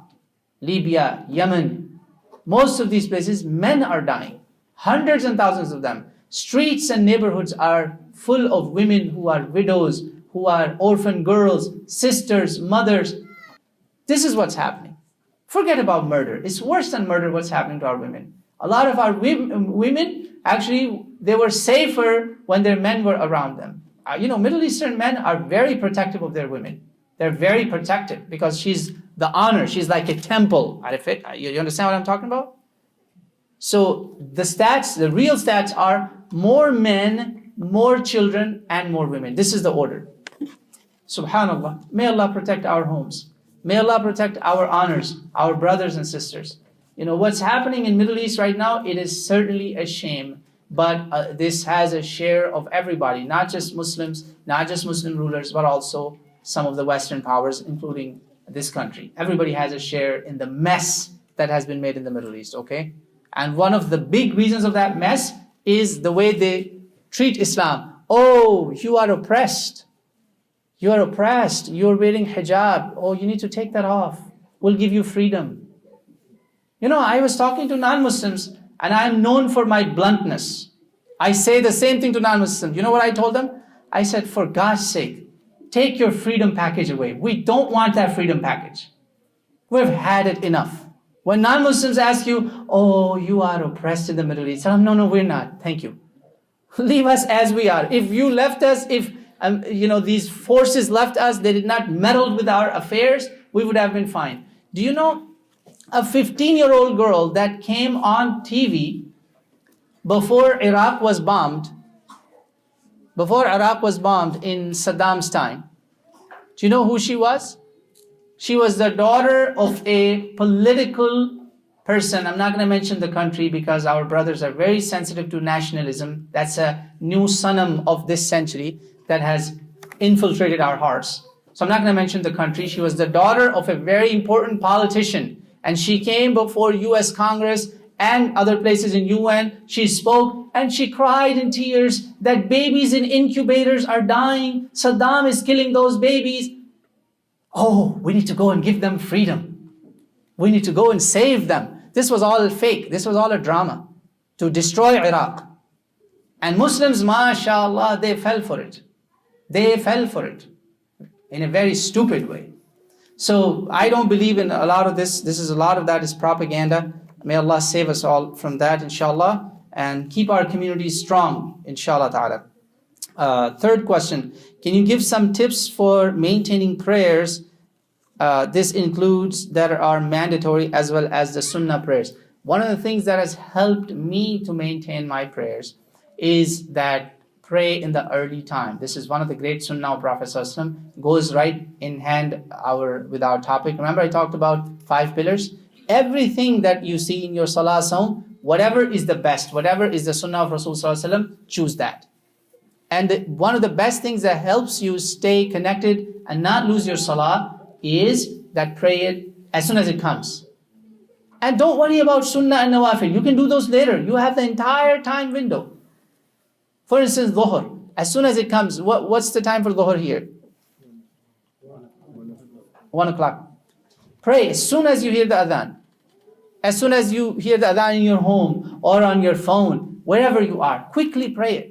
Libya, Yemen, most of these places, men are dying. Hundreds and thousands of them. Streets and neighborhoods are full of women who are widows, who are orphan girls, sisters, mothers. This is what's happening. Forget about murder. It's worse than murder what's happening to our women. A lot of our women, actually, they were safer when their men were around them. Middle Eastern men are very protective of their women. They're very protective because she's the honor. She's like a temple. You understand what I'm talking about? So the real stats are more men, more children, and more women. This is the order. Subhanallah. May Allah protect our homes. May Allah protect our honors, our brothers and sisters. What's happening in Middle East right now, it is certainly a shame. But this has a share of everybody, not just Muslims, not just Muslim rulers, but also some of the Western powers, including this country. Everybody has a share in the mess that has been made in the Middle East, okay? And one of the big reasons of that mess is the way they treat Islam. Oh, you are oppressed. You are oppressed. You're wearing hijab. Oh, you need to take that off. We'll give you freedom. I was talking to non-Muslims, and I am known for my bluntness. I say the same thing to non-Muslims. You know what I told them? I said, for God's sake, take your freedom package away. We don't want that freedom package. We've had it enough. When non-Muslims ask you, oh, you are oppressed in the Middle East. No, we're not. Thank you. Leave us as we are. If you left us, if these forces left us, they did not meddle with our affairs, we would have been fine. Do you know a 15-year-old girl that came on TV before Iraq was bombed in Saddam's time? Do you know who she was? She was the daughter of a political person. I'm not going to mention the country because our brothers are very sensitive to nationalism. That's a new sanam of this century that has infiltrated our hearts. So I'm not going to mention the country. She was the daughter of a very important politician. And she came before US Congress and other places in UN. She spoke and she cried in tears that babies in incubators are dying. Saddam is killing those babies. Oh, we need to go and give them freedom. We need to go and save them. This was all fake. This was all a drama to destroy Iraq. And Muslims, mashallah, they fell for it. They fell for it in a very stupid way. So I don't believe in a lot of this. A lot of that is propaganda. May Allah save us all from that, inshallah, and keep our communities strong, inshallah ta'ala. Third question, can you give some tips for maintaining prayers? This includes that are mandatory as well as the Sunnah prayers. One of the things that has helped me to maintain my prayers is that pray in the early time. This is one of the great Sunnah of Prophet ﷺ, goes right in hand with our topic. Remember I talked about 5 pillars? Everything that you see in your salah, saum, whatever is the best, whatever is the Sunnah of Rasul ﷺ, choose that. And one of the best things that helps you stay connected and not lose your salah is that pray it as soon as it comes. And don't worry about Sunnah and Nawafil. You can do those later. You have the entire time window. For instance, Dhuhr. As soon as it comes, what's the time for Dhuhr here? 1 o'clock. Pray as soon as you hear the adhan. As soon as you hear the adhan in your home or on your phone, wherever you are, quickly pray it.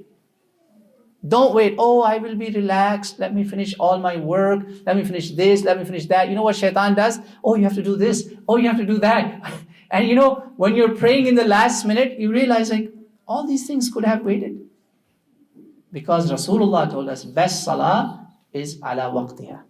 Don't wait, oh, I will be relaxed. Let me finish all my work. Let me finish this. Let me finish that. You know what shaitan does? Oh, you have to do this. Oh, you have to do that. And when you're praying in the last minute, you realize all these things could have waited. Because Rasulullah told us, best salah is ala waqtiha.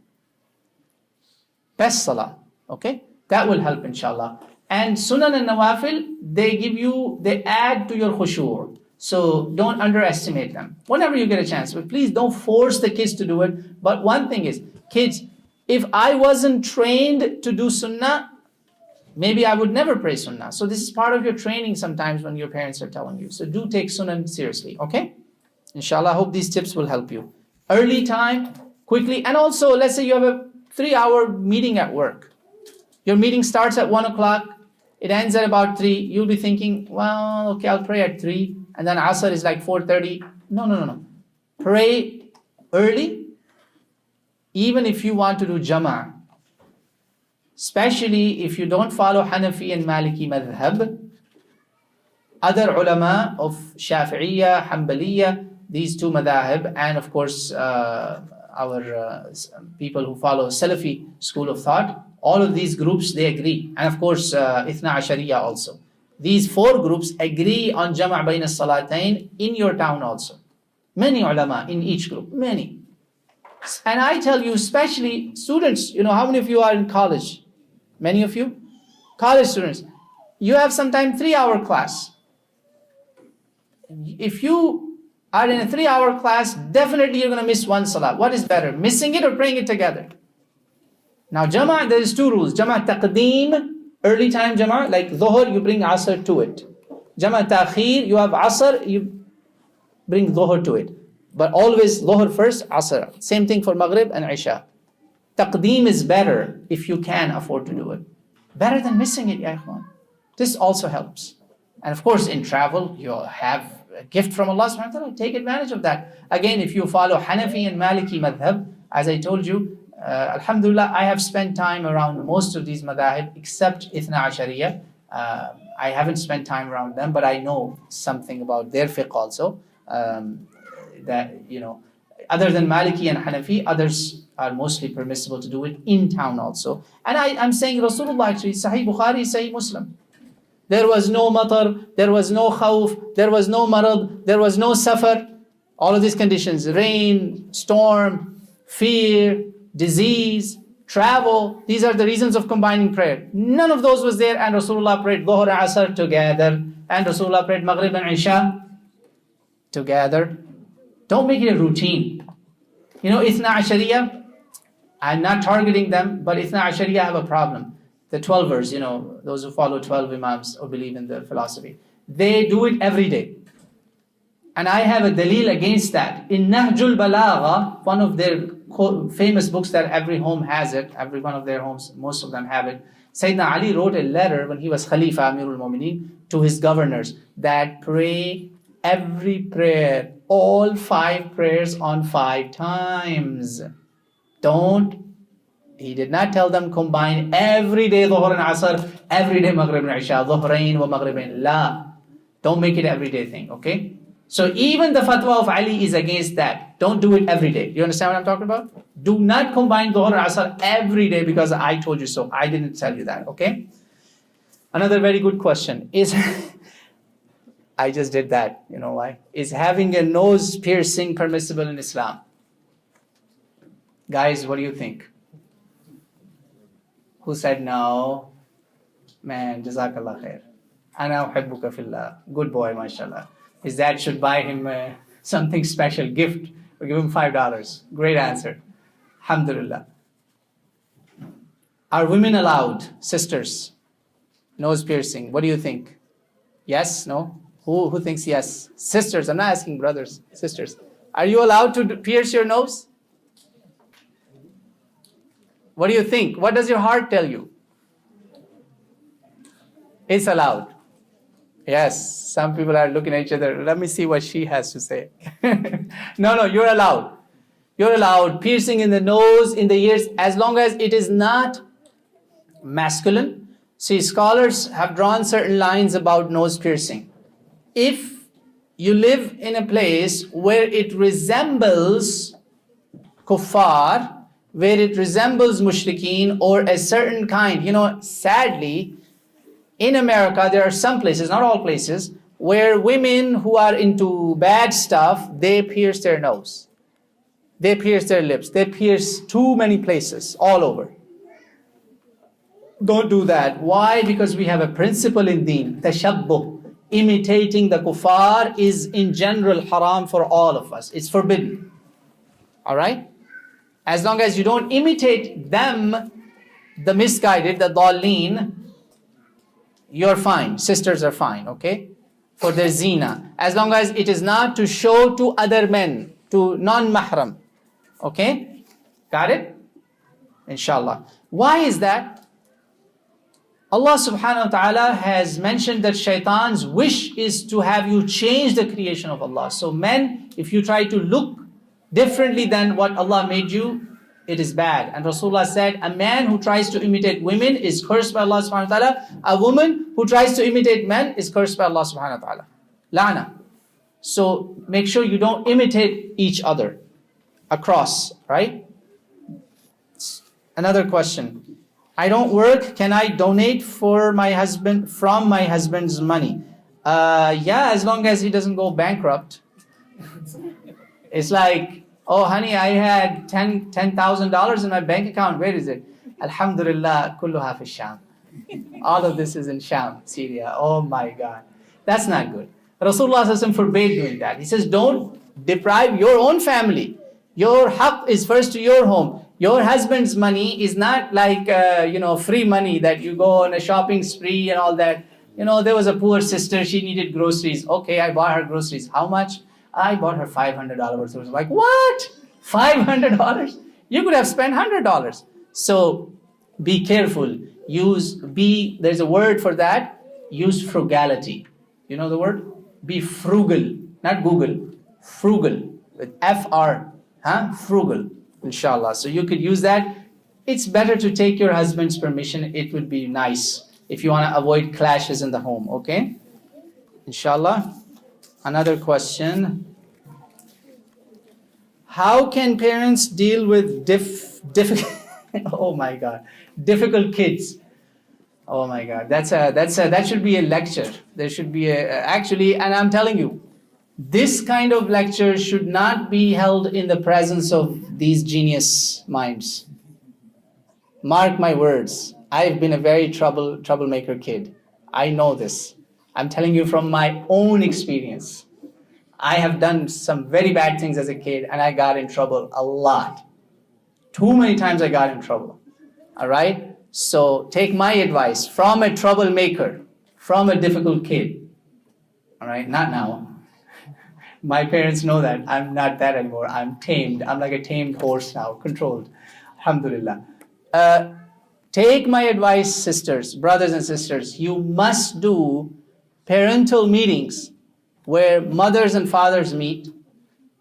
Best salah, okay? That will help, inshallah. And sunan and nawafil, they add to your khushu'. So don't underestimate them. Whenever you get a chance, but please don't force the kids to do it. But one thing is, kids, if I wasn't trained to do sunnah, maybe I would never pray sunnah. So this is part of your training sometimes when your parents are telling you. So do take sunnah seriously, okay? Inshallah, I hope these tips will help you. Early time, quickly, and also let's say you have a 3-hour meeting at work. Your meeting starts at 1 o'clock, it ends at about 3. You'll be thinking, well, okay, I'll pray at 3, and then Asr is like 4:30. No. Pray early, even if you want to do Jama'. Especially if you don't follow Hanafi and Maliki madhab, other ulama of Shafi'iyya, Hanbaliyya, these two madhahib, and of course our people who follow Salafi school of thought, all of these groups, they agree. And of course Ithna Ashariya also. These four groups agree on Jama' Bayn as-Salatain in your town also. Many ulama in each group, many. And I tell you, especially students, how many of you are in college? Many of you? College students. You have sometimes 3-hour class. If you are in a 3-hour class, definitely you're going to miss one salah. What is better, missing it or praying it together? Now Jama', there is 2 rules. Jama' taqdeem, early time Jama', like Dhuhr, you bring Asr to it. Jama' ta'khir, you have Asr, you bring Dhuhr to it. But always Dhuhr first, Asr. Same thing for Maghrib and Isha. Taqdeem is better if you can afford to do it. Better than missing it, ya ikhwan. This also helps. And of course, in travel, you'll have a gift from Allah subhanahu wa ta'ala. Take advantage of that. Again, if you follow Hanafi and Maliki madhab, as I told you, Alhamdulillah, I have spent time around most of these madhahib except Ithna Ashariya. I haven't spent time around them, but I know something about their fiqh also. That, other than Maliki and Hanafi, others are mostly permissible to do it in town also. And I'm saying Rasulullah actually, Sahih Bukhari, Sahih Muslim. There was no matar, there was no khawf, there was no marad, there was no safar. All of these conditions, rain, storm, fear, disease, travel, these are the reasons of combining prayer. None of those was there, and Rasulullah prayed Dhuhr and Asr together, and Rasulullah prayed Maghrib and Isha together. Don't make it a routine. Ithna Ashariya, I'm not targeting them, but Ithna Ashariya have a problem. The 12ers, those who follow 12 Imams or believe in the philosophy, they do it every day. And I have a dalil against that. In Nahjul Balagha, one of their famous books that every home has it, every one of their homes, most of them have it. Sayyidina Ali wrote a letter when he was Khalifa, Amirul Mu'mineen, to his governors that pray every prayer, all 5 prayers on 5 times. He did not tell them combine every day Dhuhr and Asr, every day Maghrib and Isha, Dhuhrain wa Maghribain. La. Don't make it everyday thing, okay? So even the fatwa of Ali is against that. Don't do it every day. You understand what I'm talking about? Do not combine Dhuhr and Asr every day because I told you so. I didn't tell you that, okay? Another very good question is, I just did that, you know why? Is having a nose piercing permissible in Islam? Guys, what do you think? Who said no? Man, Jazakallah khair. Ana uhibbuka fillah. Good boy, mashallah. His dad should buy him something special, gift, or give him $5. Great answer. Alhamdulillah. Are women allowed, sisters, nose piercing? What do you think? Yes? No? Who thinks yes? Sisters, I'm not asking brothers, sisters. Are you allowed to pierce your nose? What do you think? What does your heart tell you? It's allowed. Yes, some people are looking at each other. Let me see what she has to say. No, you're allowed. You're allowed piercing in the nose, in the ears, as long as it is not masculine. See, scholars have drawn certain lines about nose piercing. If you live in a place where it resembles kuffar, where it resembles mushrikeen or a certain kind, sadly, in America, there are some places, not all places, where women who are into bad stuff, they pierce their nose. They pierce their lips. They pierce too many places, all over. Don't do that. Why? Because we have a principle in deen, tashabbuh. Imitating the kuffar is in general haram for all of us. It's forbidden. All right? As long as you don't imitate them, the misguided, the dhalleen, you're fine. Sisters are fine, okay? For their zina. As long as it is not to show to other men, to non-mahram. Okay? Got it? Inshallah. Why is that? Allah subhanahu wa ta'ala has mentioned that shaitan's wish is to have you change the creation of Allah. So men, if you try to look differently than what Allah made you, It is bad. And Rasulullah said, a man who tries to imitate women is cursed by Allah subhanahu wa ta'ala. A woman who tries to imitate men is cursed by Allah subhanahu wa ta'ala. La'na. So make sure you don't imitate each other across, right? Another question. I don't work. Can I donate for my husband from my husband's money? Yeah, as long as he doesn't go bankrupt. It's like, oh honey, I had $10,000 in my bank account. Where is it? Alhamdulillah, kulluha fi Sham. All of this is in Sham, Syria. Oh my God. That's not good. Rasulullah forbade doing that. He says, don't deprive your own family. Your haqq is first to your home. Your husband's money is not like, free money that you go on a shopping spree and all that. There was a poor sister, she needed groceries. Okay, I bought her groceries. How much? I bought her $500. So it was like, what? $500? You could have spent $100. So be careful. There's a word for that. Use frugality. You know the word? Be frugal, not Google. Frugal with F-R, frugal, inshallah. So you could use that. It's better to take your husband's permission. It would be nice if you want to avoid clashes in the home, okay? Inshallah. Another question. How can parents deal with oh my God, difficult kids? Oh my God, that should be a lecture. There should be actually, and I'm telling you, this kind of lecture should not be held in the presence of these genius minds. Mark my words. I've been a very troublemaker kid. I know this. I'm telling you from my own experience. I have done some very bad things as a kid and I got in trouble a lot. Too many times I got in trouble. All right? So take my advice from a troublemaker, from a difficult kid. All right? Not now. My parents know that. I'm not that anymore. I'm tamed. I'm like a tamed horse now, controlled. Alhamdulillah. Take my advice, sisters, brothers and sisters. You must do parental meetings where mothers and fathers meet.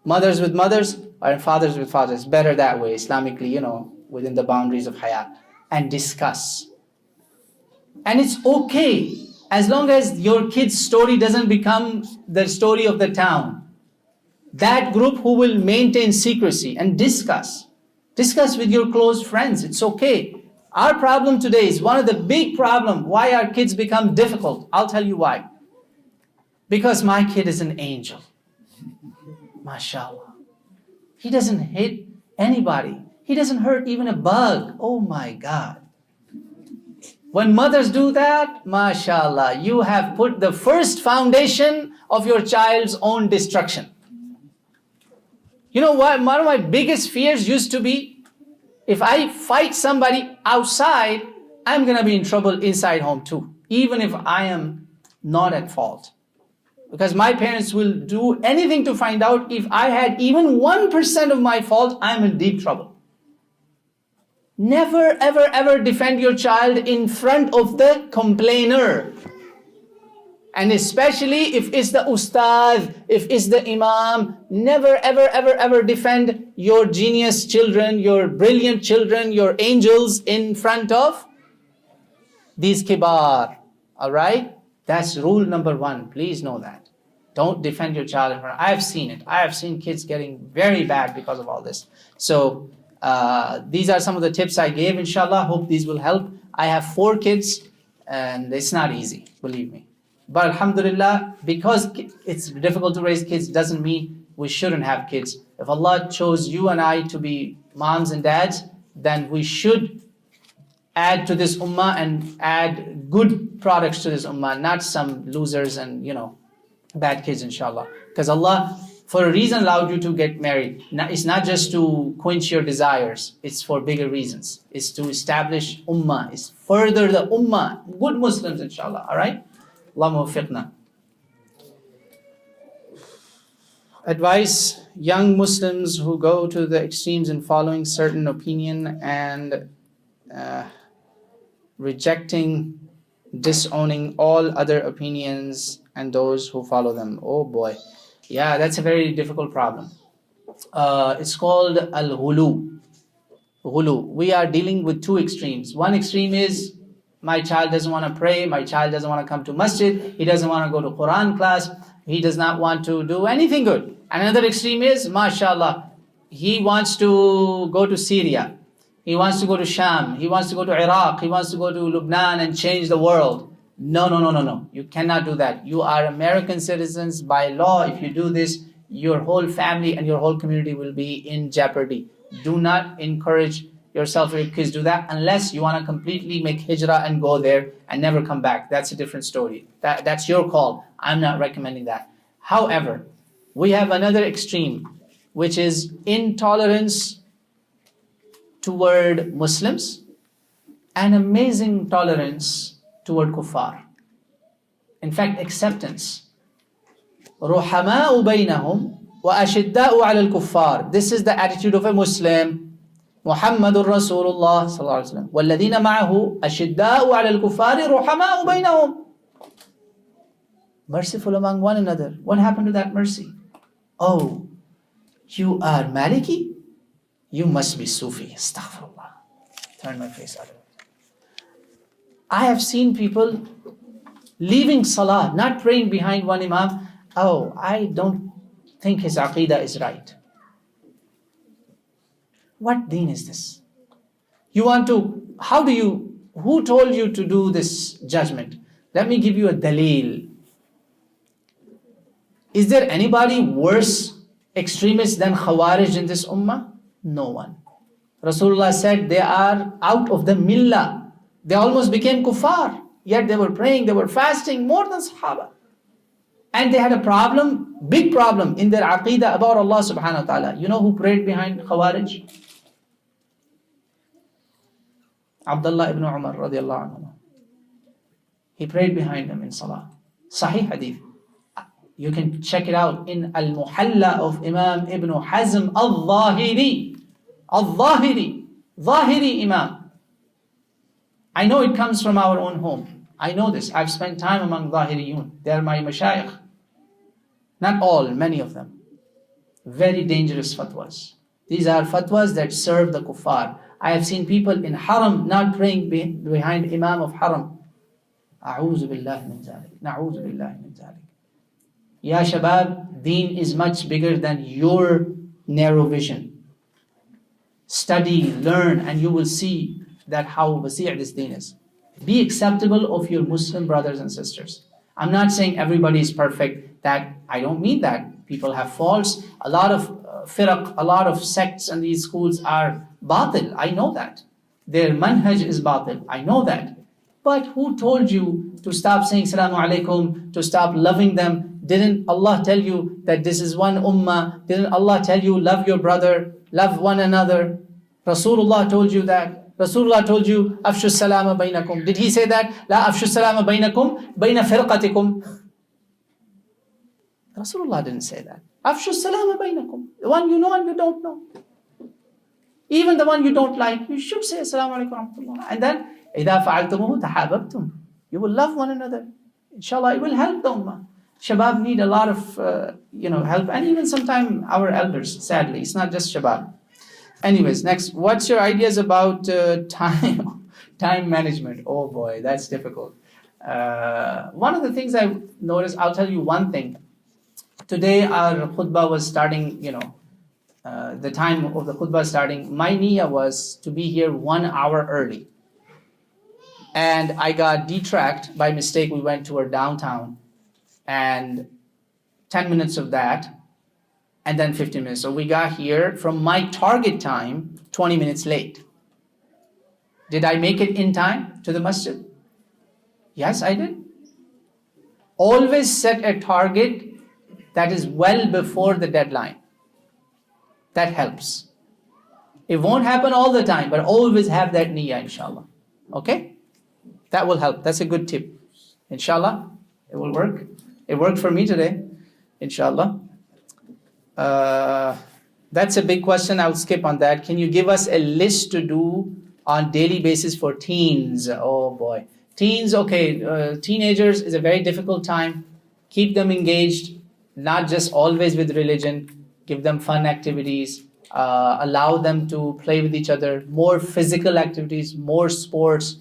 Mothers with mothers or fathers with fathers. Better that way, Islamically, within the boundaries of hayat. And discuss. And it's okay as long as your kid's story doesn't become the story of the town. That group who will maintain secrecy and discuss. Discuss with your close friends. It's okay. Our problem today is one of the big problems why our kids become difficult. I'll tell you why. Because my kid is an angel. MashaAllah. He doesn't hit anybody. He doesn't hurt even a bug. Oh my God. When mothers do that, MashaAllah, you have put the first foundation of your child's own destruction. You know what? One of my biggest fears used to be, if I fight somebody outside, I'm going to be in trouble inside home too, even if I am not at fault. Because my parents will do anything to find out if I had even 1% of my fault, I'm in deep trouble. Never, ever, ever defend your child in front of the complainer. And especially if it's the ustad, if it's the imam, never, ever, ever, ever defend your genius children, your brilliant children, your angels in front of these kibar. All right? That's rule number 1. Please know that. Don't defend your child in front. I have seen it. I have seen kids getting very bad because of all this. So these are some of the tips I gave, inshallah. Hope these will help. I have 4 kids and it's not easy, believe me. But alhamdulillah, because it's difficult to raise kids doesn't mean we shouldn't have kids. If Allah chose you and I to be moms and dads, then we should add to this ummah and add good products to this ummah, not some losers and, bad kids, inshallah. Because Allah, for a reason, allowed you to get married. It's not just to quench your desires. It's for bigger reasons. It's to establish ummah. It's further the ummah. Good Muslims, inshallah. All right? Allahumma wafiqna. Advice, young Muslims who go to the extremes in following certain opinion and rejecting, disowning all other opinions and those who follow them. Oh boy. Yeah, that's a very difficult problem. It's called al-ghulu. Ghulu. We are dealing with two extremes. One extreme is, my child doesn't want to pray, my child doesn't want to come to masjid, he doesn't want to go to Quran class, he does not want to do anything good. Another extreme is, mashallah, he wants to go to Syria, he wants to go to Sham, he wants to go to Iraq, he wants to go to Lebanon and change the world. No. You cannot do that. You are American citizens by law. If you do this, your whole family and your whole community will be in jeopardy. Do not encourage yourself or your kids do that unless you want to completely make hijrah and go there and never come back. That's a different story. That's your call. I'm not recommending that. However, we have another extreme, which is intolerance toward Muslims and amazing tolerance toward kuffar. In fact, acceptance. رُحَمَاءُ بَيْنَهُمْ وَأَشِدَّاءُ عَلَى الْكُفَّارِ. This is the attitude of a Muslim. Muhammadur Rasulullah sallallahu alaihi wasallam. وَالَّذِينَ مَعَهُ أَشِدَّاءُ عَلَى الْكُفَّارِ رُحَمَاءُ بَيْنَهُمْ. Merciful among one another. What happened to that mercy? Oh, you are Maliki? You must be Sufi. Astaghfirullah. Turn my face out of it. I have seen people leaving salah, not praying behind one imam. Oh, I don't think his aqidah is right. What deen is this? You want to, who told you to do this judgment? Let me give you a dalil. Is there anybody worse extremist than Khawarij in this ummah? No one. Rasulullah said they are out of the millah. They almost became kuffar. Yet they were praying, they were fasting more than Sahaba. And they had a problem, big problem in their aqidah about Allah subhanahu wa ta'ala. You know who prayed behind Khawarij? Abdullah ibn Umar radiallahu anhu. He prayed behind them in salah. Sahih hadith. You can check it out in Al-Muhalla of Imam Ibn Hazm al-Zahiri. Al-Zahiri. Zahiri Imam. I know it comes from our own home. I know this. I've spent time among Zahiriyun. They are my mashayikh. Not all, many of them. Very dangerous fatwas. These are fatwas that serve the kuffar. I have seen people in Haram not praying behind Imam of Haram. A'udhu billahi min zalik. Na'udhu billahi min zalik. Ya Shabab, deen is much bigger than your narrow vision. Study, learn, and you will see that how wasi' this deen is. Be acceptable of your Muslim brothers and sisters. I'm not saying everybody is perfect. That I don't mean that. People have faults. A lot of firaq, a lot of sects and these schools are batil. I know that. Their manhaj is batil. I know that. But who told you to stop saying Salamu Alaikum, to stop loving them? Didn't Allah tell you that this is one ummah? Didn't Allah tell you love your brother, love one another? Rasulullah told you that. Rasulullah told you, Afshu salama bainakum. Did he say that? La afshu salama bainakum, baina firqatikum. Rasulullah didn't say that. Afshu salama bainakum. The one you know and you don't know. Even the one you don't like, you should say Assalamu alaikum wa rahmatullah. And then, إِذَا فَعَلْتُمُهُ تَحَابَبْتُمْ. You will love one another. Inshallah, it will help the ummah. Shabab need a lot of help. And even sometimes our elders, sadly. It's not just Shabab. Anyways, next, what's your ideas about time management? Oh boy, that's difficult. One of the things I've noticed, I'll tell you one thing. Today our khutbah was starting, the time of the khutbah starting. My niyyah was to be here 1 hour early. And I got detracked by mistake. We went to our downtown and 10 minutes of that. And then 15 minutes. So we got here from my target time, 20 minutes late. Did I make it in time to the masjid? Yes, I did. Always set a target that is well before the deadline. That helps. It won't happen all the time, but always have that niyyah, inshallah. Okay? That will help. That's a good tip. Inshallah, it will work. It worked for me today, inshallah. That's a big question. I'll skip on that. Can you give us a list to do on daily basis for teens? Oh boy. Teens, okay. Teenagers is a very difficult time. Keep them engaged, not just always with religion. Give them fun activities. allow them to play with each other, more physical activities, more sports,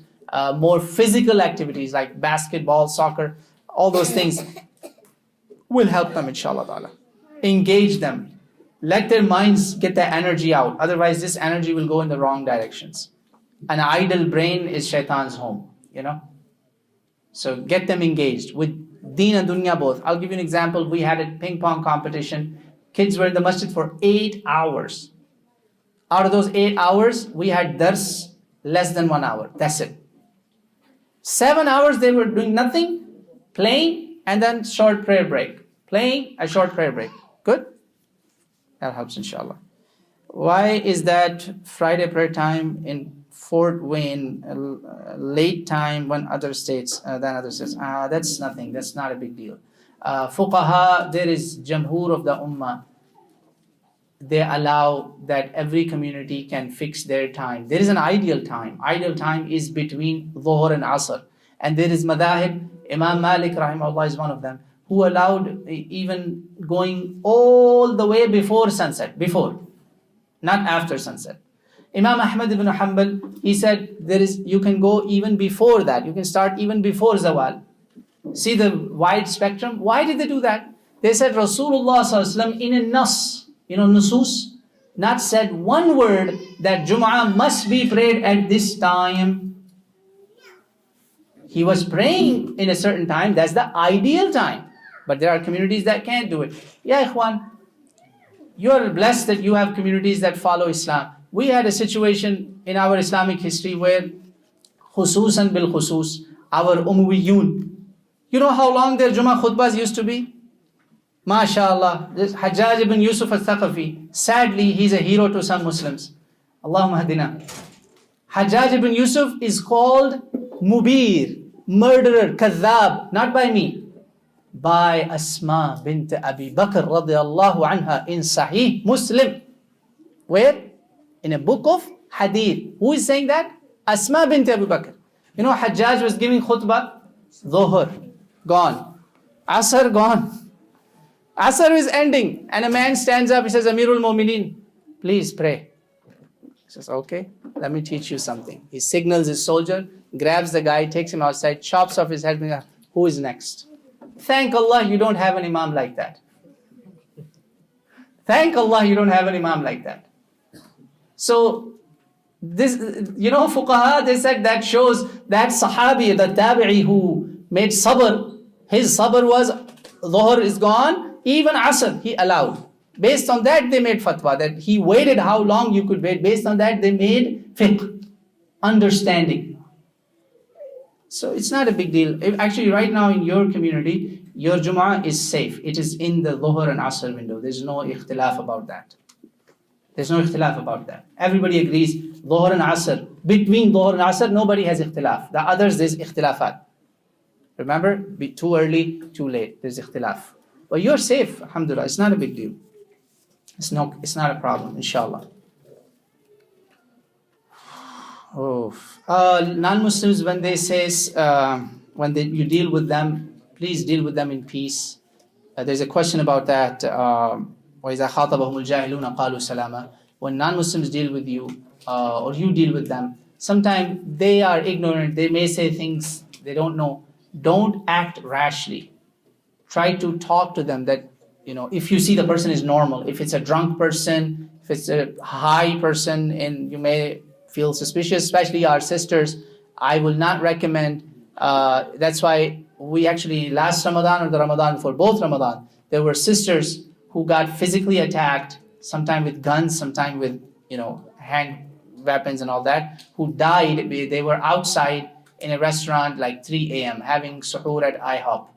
more physical activities like basketball, soccer, all those things will help them, inshallah ta'ala. Engage them. Let their minds get their energy out. Otherwise, this energy will go in the wrong directions. An idle brain is shaitan's home, So get them engaged with deen and dunya both. I'll give you an example. We had a ping pong competition. Kids were in the masjid for 8 hours. Out of those 8 hours, we had dars less than 1 hour. That's it. 7 hours they were doing nothing, playing, and then short prayer break. Playing, a short prayer break. Good? That helps, inshallah. Why is that Friday prayer time in Fort Wayne late time than other states? That's nothing. That's not a big deal. Fuqaha, there is Jamhur of the Ummah. They allow that every community can fix their time. There is an ideal time. Ideal time is between Dhuhr and Asr. And there is Madahib, Imam Malik rahimahullah is one of them, who allowed even going all the way before sunset, not after sunset. Imam Ahmad ibn Hanbal, he said you can go even before that. You can start even before Zawal. See the wide spectrum. Why did they do that? They said Rasulullah sallallahu alaihi wasallam in a nas, nusus, not said one word that Jum'ah must be prayed at this time. He was praying in a certain time. That's the ideal time. But there are communities that can't do it. Ya ikhwan, you are blessed that you have communities that follow Islam. We had a situation in our Islamic history where khususan bil khusus, our Umayyun, you know how long their Jummah khutbahs used to be? MashaAllah, this Hajjaj ibn Yusuf al-Thaqafi, sadly he's a hero to some Muslims. Allahumma hadina. Hajjaj ibn Yusuf is called Mubir, murderer, kadhab, not by me, by Asma bint Abi Bakr radiyallahu anha in Sahih Muslim. Where? In a book of Hadith. Who is saying that? Asma bint Abi Bakr. Hajjaj was giving khutbah, Dhuhr, gone. Asr, gone. Asr is ending, and a man stands up, he says, Amirul Mu'mineen, please pray. He says, okay, let me teach you something. He signals his soldier, grabs the guy, takes him outside, chops off his head, who is next? Thank Allah you don't have an imam like that. Thank Allah you don't have an imam like that. So, this, fuqaha, they said that shows that sahabi, the tabi'i who made sabr, his sabr was, Dhuhr is gone, even Asr he allowed. Based on that they made fatwa, that he waited how long you could wait. Based on that they made fiqh, understanding. So it's not a big deal. Actually right now in your community, your Jumu'ah is safe. It is in the Dhuhr and Asr window. There's no ikhtilaf about that. There's no ikhtilaf about that. Everybody agrees, Dhuhr and Asr. Between Dhuhr and Asr, nobody has ikhtilaf. The others, there's ikhtilafat. Remember, be too early, too late. There's ikhtilaf. But you're safe, alhamdulillah. It's not a big deal. It's not a problem, inshallah. Non-Muslims, when they say, you deal with them, please deal with them in peace. There's a question about that. وَإِذَا خَاطَبَهُمُ الْجَاهِلُونَ قَالُوا سَلَامًا. When non-Muslims deal with you, or you deal with them, sometimes they are ignorant. They may say things they don't know. Don't act rashly. Try to talk to them that, if you see the person is normal, if it's a drunk person, if it's a high person, and you may feel suspicious, especially our sisters, I will not recommend. That's why we actually, last Ramadan or the Ramadan before, both Ramadan, there were sisters who got physically attacked, sometime with guns, sometime with, hand weapons and all that, who died. They were outside in a restaurant like 3 a.m. having suhoor at IHOP.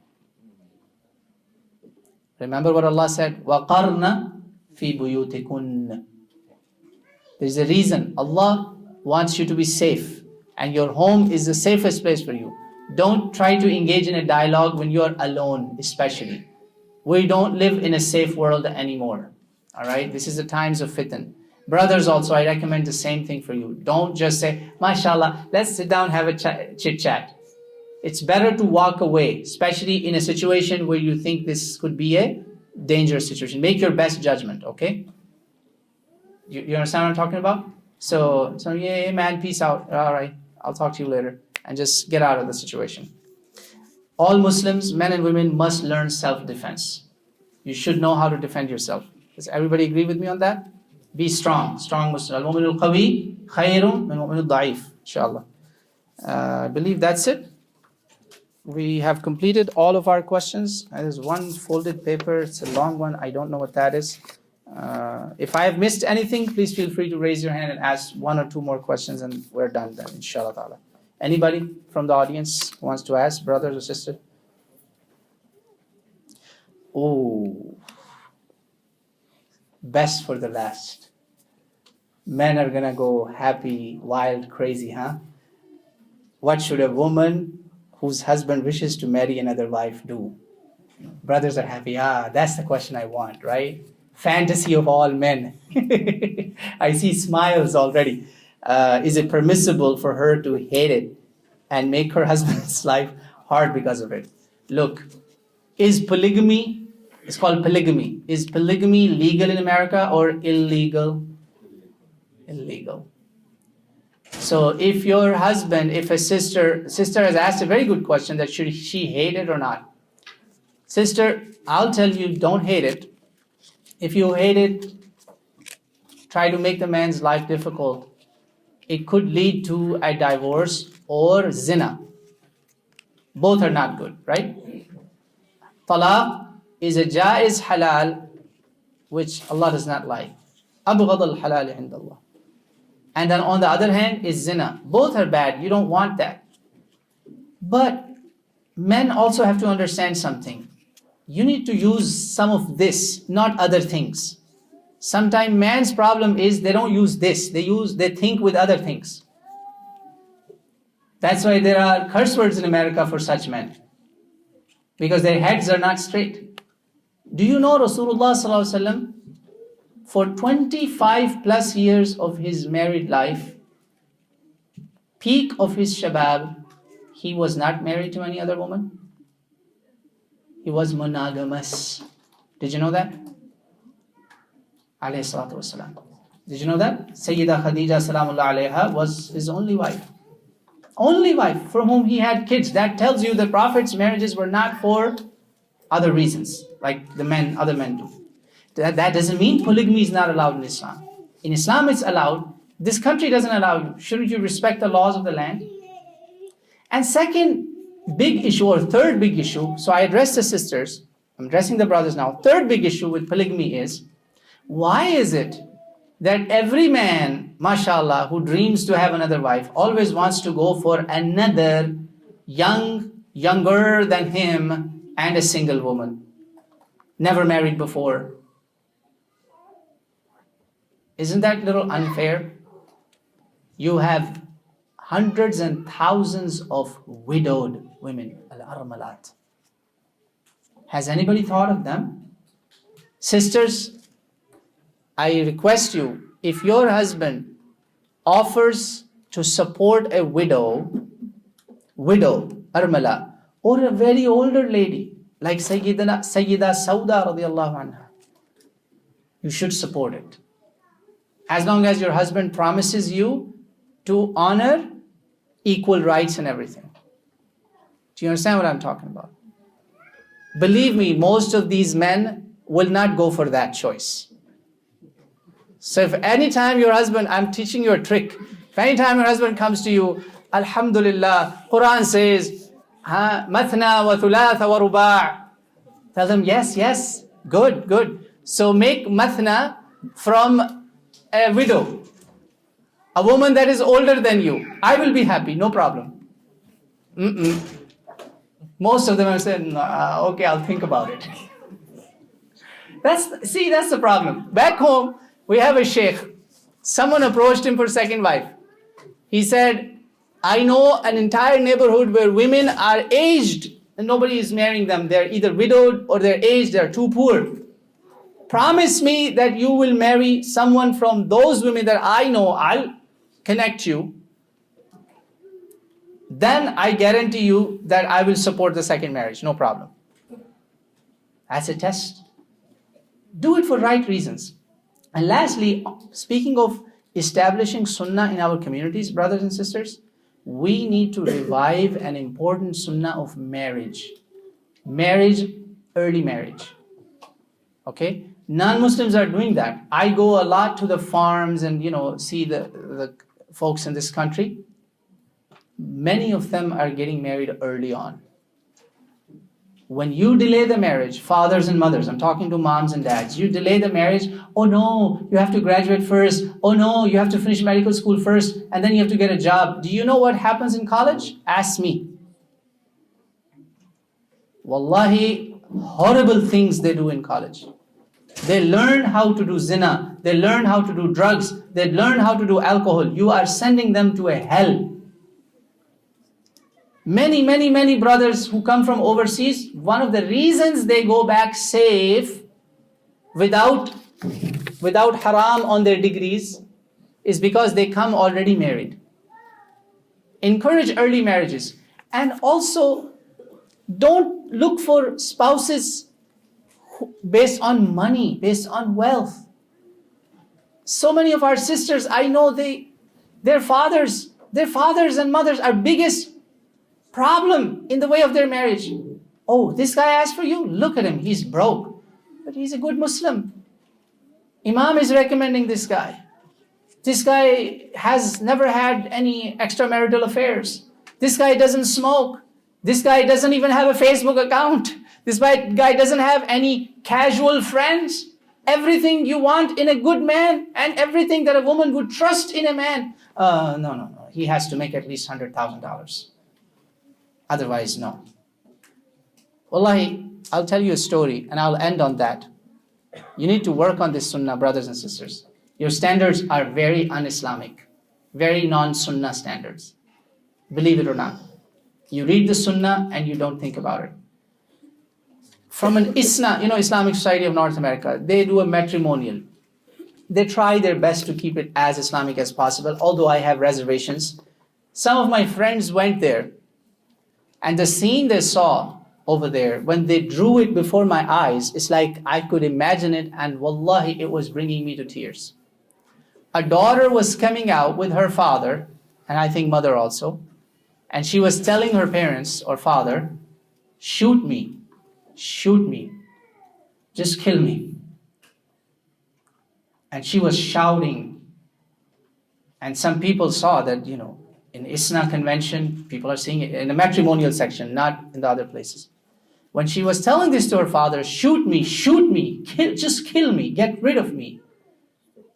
Remember what Allah said? وَقَرْنَ فِي بُيُوتِكُنَّ. There's a reason. Allah wants you to be safe, and your home is the safest place for you. Don't try to engage in a dialogue when you're alone, especially. We don't live in a safe world anymore. All right? This is the times of fitan. Brothers also, I recommend the same thing for you. Don't just say, MashaAllah, let's sit down, have a chit-chat. It's better to walk away, especially in a situation where you think this could be a dangerous situation. Make your best judgment, okay? You understand what I'm talking about? So yeah, man, peace out. All right, I'll talk to you later, and just get out of the situation. All Muslims, men and women, must learn self-defense. You should know how to defend yourself. Does everybody agree with me on that? Be strong Muslim. Al-mu'min al-qawi khayrun min mu'min al-da'if. Inshallah. I believe that's it. We have completed all of our questions. There's one folded paper. It's a long one. I don't know what that is. If I have missed anything, please feel free to raise your hand and ask one or two more questions, and we're done then, inshallah ta'ala. Anybody from the audience who wants to ask, brothers or sisters? Oh, best for the last. Men are gonna go happy, wild, crazy, huh? What should a woman whose husband wishes to marry another wife do? Brothers are happy. That's the question I want, right? Fantasy of all men. I see smiles already. Is it permissible for her to hate it and make her husband's life hard because of it? Look, is polygamy, it's called polygamy. Is polygamy legal in America or illegal? Illegal. So if your husband, if a sister has asked a very good question, that should she hate it or not? Sister, I'll tell you, don't hate it. If you hate it, try to make the man's life difficult. It could lead to a divorce or zina. Both are not good, right? Talaq is a jaiz halal, which Allah does not like. Abghad al-halal indallah. And then on the other hand is zina. Both are bad. You don't want that. But men also have to understand something. You need to use some of this, not other things. Sometimes man's problem is they don't use this. They think with other things. That's why there are curse words in America for such men, because their heads are not straight. Do you know Rasulullah sallallahu alaihi wasallam, for 25 plus years of his married life, peak of his shabab, he was not married to any other woman? He was monogamous. Did you know that? Alayhi salatu wasalam. Did you know that? Sayyida Khadija salamullah alayha was his only wife. Only wife for whom he had kids. That tells you the Prophet's marriages were not for other reasons, like the men, other men do. That doesn't mean polygamy is not allowed in Islam. In Islam it's allowed. This country doesn't allow you. Shouldn't you respect the laws of the land? And second big issue, or third big issue, so I address the sisters, I'm addressing the brothers now. Third big issue with polygamy is, why is it that every man, mashallah, who dreams to have another wife always wants to go for another younger than him and a single woman, never married before? Isn't that a little unfair? You have hundreds and thousands of widowed women, al-armalat. Has anybody thought of them? Sisters, I request you, if your husband offers to support a widow, armala, or a very older lady, like Sayyida Sauda radiallahu anha, you should support it. As long as your husband promises you to honor equal rights and everything. Do you understand what I'm talking about? Believe me, most of these men will not go for that choice. So if anytime your husband, I'm teaching you a trick, if anytime your husband comes to you, Alhamdulillah, Quran says, mathna wa thulatha wa ruba', tell them, yes, good. So make mathna from a widow, a woman that is older than you. I will be happy, no problem. Most of them have said, okay, I'll think about it. That's the problem. Back home, we have a sheikh. Someone approached him for second wife. He said, I know an entire neighborhood where women are aged and nobody is marrying them. They're either widowed or they're aged, they're too poor. Promise me that you will marry someone from those women that I know. I'll connect you. Then I guarantee you that I will support the second marriage. No problem. That's a test. Do it for right reasons. And lastly, speaking of establishing Sunnah in our communities, brothers and sisters, we need to revive an important Sunnah of marriage. Marriage, early marriage. Okay? Non-Muslims are doing that. I go a lot to the farms and, see the folks in this country. Many of them are getting married early on. When you delay the marriage, fathers and mothers, I'm talking to moms and dads, you delay the marriage, oh no, you have to graduate first, oh no, you have to finish medical school first, and then you have to get a job. Do you know what happens in college? Ask me. Wallahi, horrible things they do in college. They learn how to do zina, they learn how to do drugs, they learn how to do alcohol. You are sending them to a hell. Many brothers who come from overseas, one of the reasons they go back safe without haram on their degrees is because they come already married. Encourage early marriages. And also, don't look for spouses based on money, based on wealth. So many of our sisters, I know their fathers and mothers are biggest problem in the way of their marriage. Oh, this guy asked for you? Look at him, he's broke. But he's a good Muslim. Imam is recommending this guy. This guy has never had any extramarital affairs. This guy doesn't smoke. This guy doesn't even have a Facebook account. This guy doesn't have any casual friends. Everything you want in a good man and everything that a woman would trust in a man. No. He has to make at least $100,000. Otherwise, no. Wallahi, I'll tell you a story and I'll end on that. You need to work on this Sunnah, brothers and sisters. Your standards are very un-Islamic, very non-Sunnah standards. Believe it or not. You read the Sunnah and you don't think about it. From an Islamic Society of North America, they do a matrimonial. They try their best to keep it as Islamic as possible, although I have reservations. Some of my friends went there, and the scene they saw over there, when they drew it before my eyes, it's like I could imagine it, and wallahi, it was bringing me to tears. A daughter was coming out with her father, and I think mother also, and she was telling her parents or father, shoot me, just kill me. And she was shouting. And some people saw that, in ISNA convention, people are seeing it in the matrimonial section, not in the other places. When she was telling this to her father, shoot me, just kill me, get rid of me.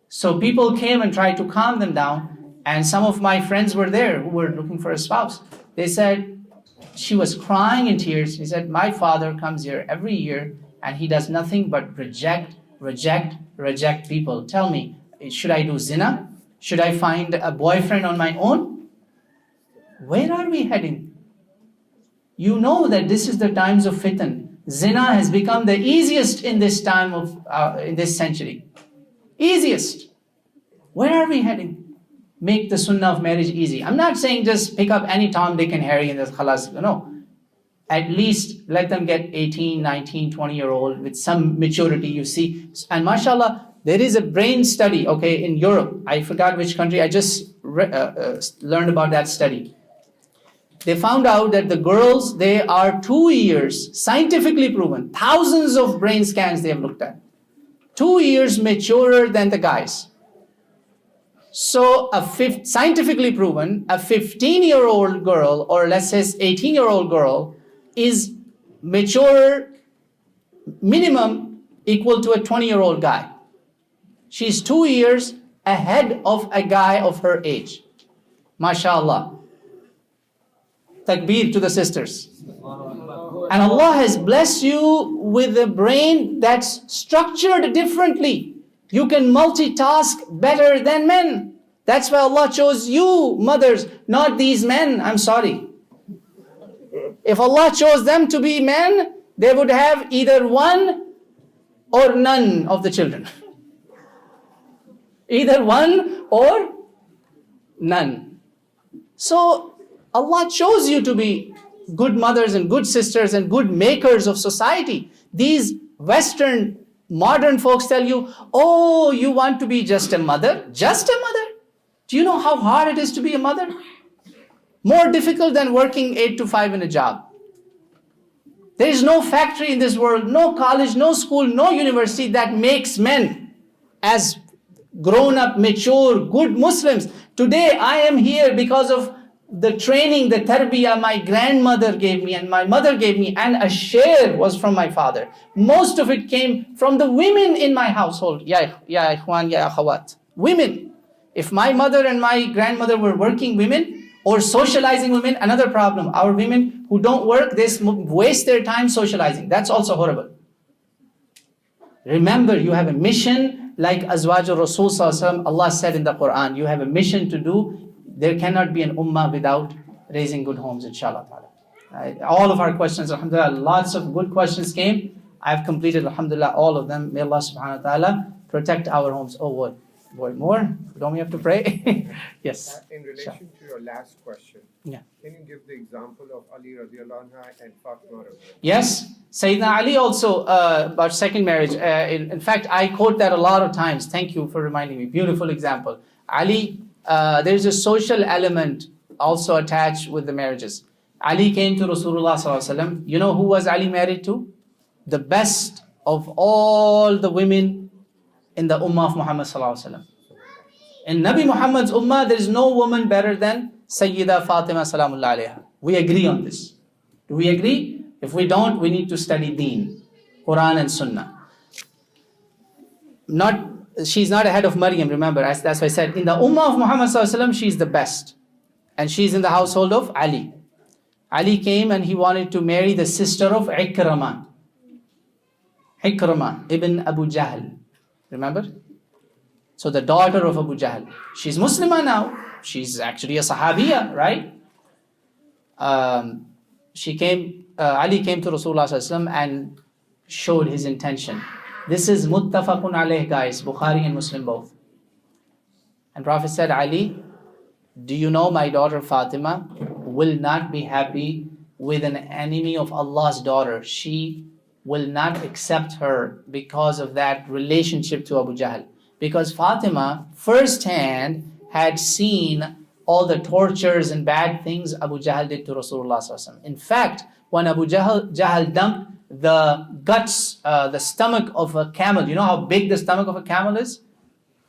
So people came and tried to calm them down, and some of my friends were there who were looking for a spouse. They said, she was crying in tears. He said, my father comes here every year, and he does nothing but reject people. Tell me, should I do zina? Should I find a boyfriend on my own? Where are we heading? You know that this is the times of fitan. Zina has become the easiest in this time in this century. Easiest. Where are we heading? Make the Sunnah of marriage easy. I'm not saying just pick up any Tom, Dick and Harry and just khalas. No. At least let them get 18, 19, 20-year-old with some maturity, you see. And mashallah, there is a brain study, in Europe. I forgot which country. I just learned about that study. They found out that the girls, they are 2 years, scientifically proven, thousands of brain scans they have looked at. 2 years maturer than the guys. So scientifically proven, a 15-year-old girl, or let's say 18-year-old girl, is mature minimum equal to a 20-year-old guy. She's 2 years ahead of a guy of her age. MashaAllah. Takbir to the sisters. And Allah has blessed you with a brain that's structured differently. You can multitask better than men. That's why Allah chose you, mothers, not these men. I'm sorry. If Allah chose them to be men, they would have either one or none of the children. Either one or none. So Allah chose you to be good mothers and good sisters and good makers of society. These Western Modern folks tell you, oh, you want to be just a mother? Just a mother? Do you know how hard it is to be a mother? More difficult than working 8 to 5 in a job. There is no factory in this world, no college, no school, no university that makes men as grown-up, mature, good Muslims. Today I am here because of the training, the tarbiyah my grandmother gave me and my mother gave me, and a share was from my father. Most of it came from the women in my household. Ya ikhwan, ya akhawat. Women. If my mother and my grandmother were working women or socializing women, another problem. Our women who don't work, they waste their time socializing. That's also horrible. Remember, you have a mission like Azwaj al-Rasul Sallallahu Alaihi Wasallam. Allah said in the Quran, you have a mission to do. There cannot be an ummah without raising good homes, inshallah. All of our questions, alhamdulillah, lots of good questions came. I have completed, alhamdulillah, all of them. May Allah subhanahu wa ta'ala protect our homes. Oh, what? Boy, more? Don't we have to pray? Yes. In relation to your last question, yeah. Can you give the example of Ali radiallahu anha and Fatimah RA? Yes. Sayyidina Ali also, about second marriage. In fact, I quote that a lot of times. Thank you for reminding me. Beautiful example. Ali, there's a social element also attached with the marriages. Ali came to Rasulullah Sallallahu Alaihi Wasallam. You know who was Ali married to? The best of all the women in the Ummah of Muhammad Sallallahu Alaihi Wasallam. In Nabi Muhammad's Ummah, there is no woman better than Sayyida Fatima Salamullah Alaiha. We agree on this. Do we agree? If we don't, we need to study Deen, Quran and Sunnah. She's not ahead of Maryam, remember, that's why I said, in the Ummah of Muhammad Sallallahu Alaihi Wasallam, she's the best. And she's in the household of Ali. Ali came and he wanted to marry the sister of Ikramah. Ikramah ibn Abu Jahl. Remember? So the daughter of Abu Jahl. She's Muslimah now. She's actually a Sahabiya, right? Ali came to Rasulullah Sallallahu Alaihi Wasallam and showed his intention. This is muttafaqun alayh, guys. Bukhari and Muslim both. And Prophet said, Ali, do you know my daughter Fatima will not be happy with an enemy of Allah's daughter. She will not accept her because of that relationship to Abu Jahl. Because Fatima firsthand had seen all the tortures and bad things Abu Jahl did to Rasulullah Sallallahu Alaihi Wasallam. In fact, when Abu Jahl dumped the guts, the stomach of a camel, you know how big the stomach of a camel is?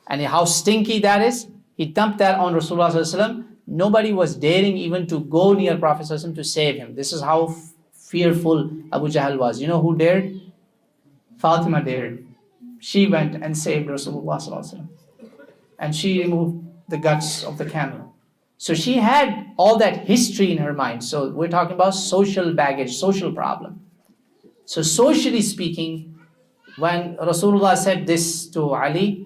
And how stinky that is? He dumped that on Rasulullah Sallallahu Alaihi Wasallam. Nobody was daring even to go near Prophet Sallallahu Alaihi Wasallam to save him. This is how fearful Abu Jahl was. You know who dared? Fatima dared. She went and saved Rasulullah Sallallahu Alaihi Wasallam. And she removed the guts of the camel. So she had all that history in her mind. So we're talking about social baggage, social problem. So socially speaking, when Rasulullah said this to Ali,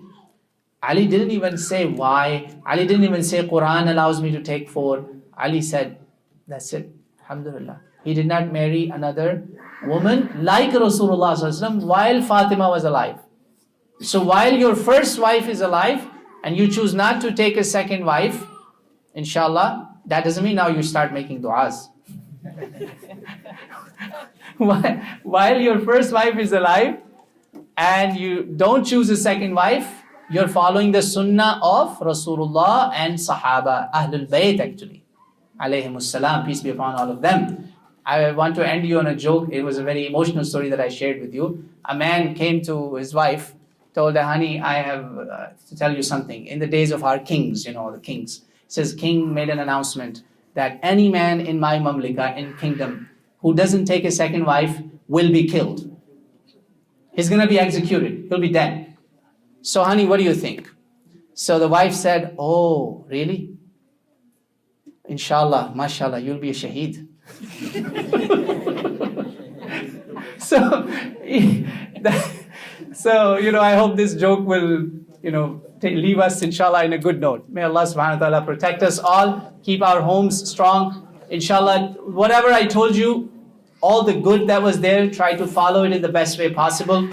Ali didn't even say why. Ali didn't even say Quran allows me to take 4. Ali said, that's it. Alhamdulillah. He did not marry another woman like Rasulullah Sallallahu Alaihi Wasallam while Fatima was alive. So while your first wife is alive and you choose not to take a second wife, inshallah, that doesn't mean now you start making du'as. While your first wife is alive and you don't choose a second wife, you're following the sunnah of Rasulullah and Sahaba, Ahlul Bayt actually. Alayhimus salam, peace be upon all of them. I want to end you on a joke. It was a very emotional story that I shared with you. A man came to his wife, told her, honey, I have to tell you something. In the days of our kings, the kings, says king made an announcement that any man in my mamlika, in kingdom, who doesn't take a second wife will be killed. He's going to be executed. He'll be dead. So honey, what do you think? So the wife said, oh, really? Inshallah, mashallah, you'll be a shaheed. So, I hope this joke will, leave us, inshallah, in a good note. May Allah subhanahu wa ta'ala protect us all, keep our homes strong. Inshallah, whatever I told you, all the good that was there, try to follow it in the best way possible.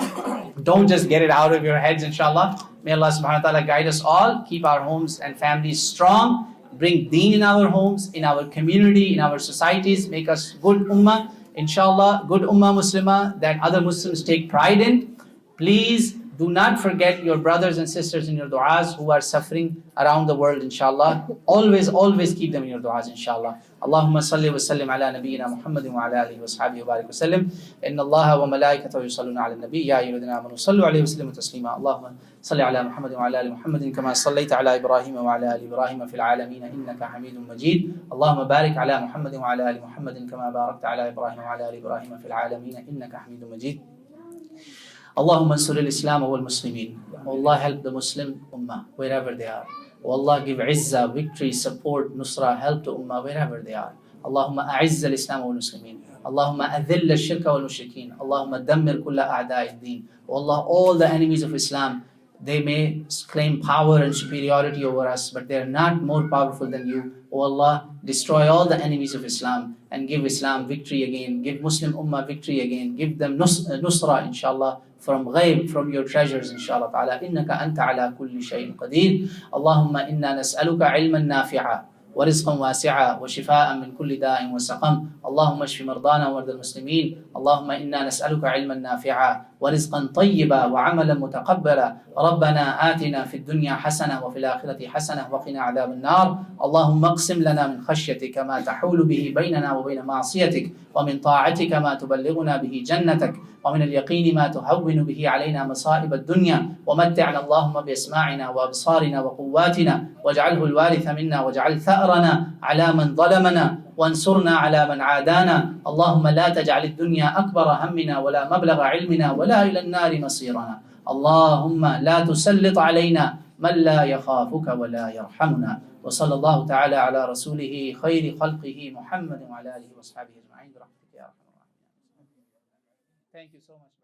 Don't just get it out of your heads, inshallah. May Allah subhanahu wa ta'ala guide us all, keep our homes and families strong, bring deen in our homes, in our community, in our societies, make us good ummah, inshallah, good ummah Muslimah that other Muslims take pride in. Please do not forget your brothers and sisters in your du'as who are suffering around the world, inshallah. Always keep them in your du'as, inshallah. Allahumma salli wa sallim ala nabiyyina Muhammadin wa ala alihi wa sahbihi wa barik wa sallim. Inna Allaha wa malaikatahu yusalluna ala nabi. Ya ayyuhalladhina amanu sallu alayhi wa sallimu taslima. Allahumma salli ala Muhammadin wa ala ali Muhammadin kama sallaita ala Ibrahim wa ala ali Ibrahim fil alamin innaka Hamidum Majid. Allahumma barik ala Muhammadin wa ala ali Muhammadin kama barakta ala Ibrahim wa ala ali Ibrahim fil alamin innaka Hamidum Majid. Allahumma ansur al-Islam wal Muslimin. Allah help the Muslim Ummah wherever they are. Allah give izzah, victory, support, nusra, help to Ummah wherever they are. Allahumma a'izz al-Islam wal Muslimin. Allahumma adhill al-shirka wal mushrikeen. Allahumma dammir kulla a'da'i ad-din. Allah, all the enemies of Islam, they may claim power and superiority over us, but they are not more powerful than you. O Allah, destroy all the enemies of Islam and give Islam victory again. Give Muslim Ummah victory again. Give them nusra, inshallah, from ghaib, from your treasures, inshallah ta'ala. Innaka anta ala kulli shayin qadir. Allahumma inna nas'aluka ilman nafi'a ورزقا واسعا وشفاء من كل داء وسقم. اللهم اشف مرضانا ومرضى المسلمين. اللهم إنا نسألك علما نافعا ورزقا طيبا وعملا متقبلا. ربنا آتنا في الدنيا حسنة وفي الآخرة حسنة وقنا عذاب النار. اللهم اقسم لنا من خشيتك ما تحول به بيننا وبين معصيتك ومن طاعتك ما تبلغنا به جنتك ومن اليقين ما تهون به علينا مصائب الدنيا ومتعنا اللهم بأسماعنا وأبصارنا وقواتنا واجعله الوارث منا واجعل ثأرنا على من ظلمنا وانصرنا على من عادانا. اللهم لا تجعل الدنيا أكبر همنا ولا مبلغ علمنا ولا إلى النار مصيرنا. اللهم لا تسلط علينا من لا يخافك ولا يرحمنا. وصلى الله تعالى على رسوله خير خلقه محمد وعلى آله وصحبه أجمعين برحمتك يا أرحم الراحمين. Thank you so much.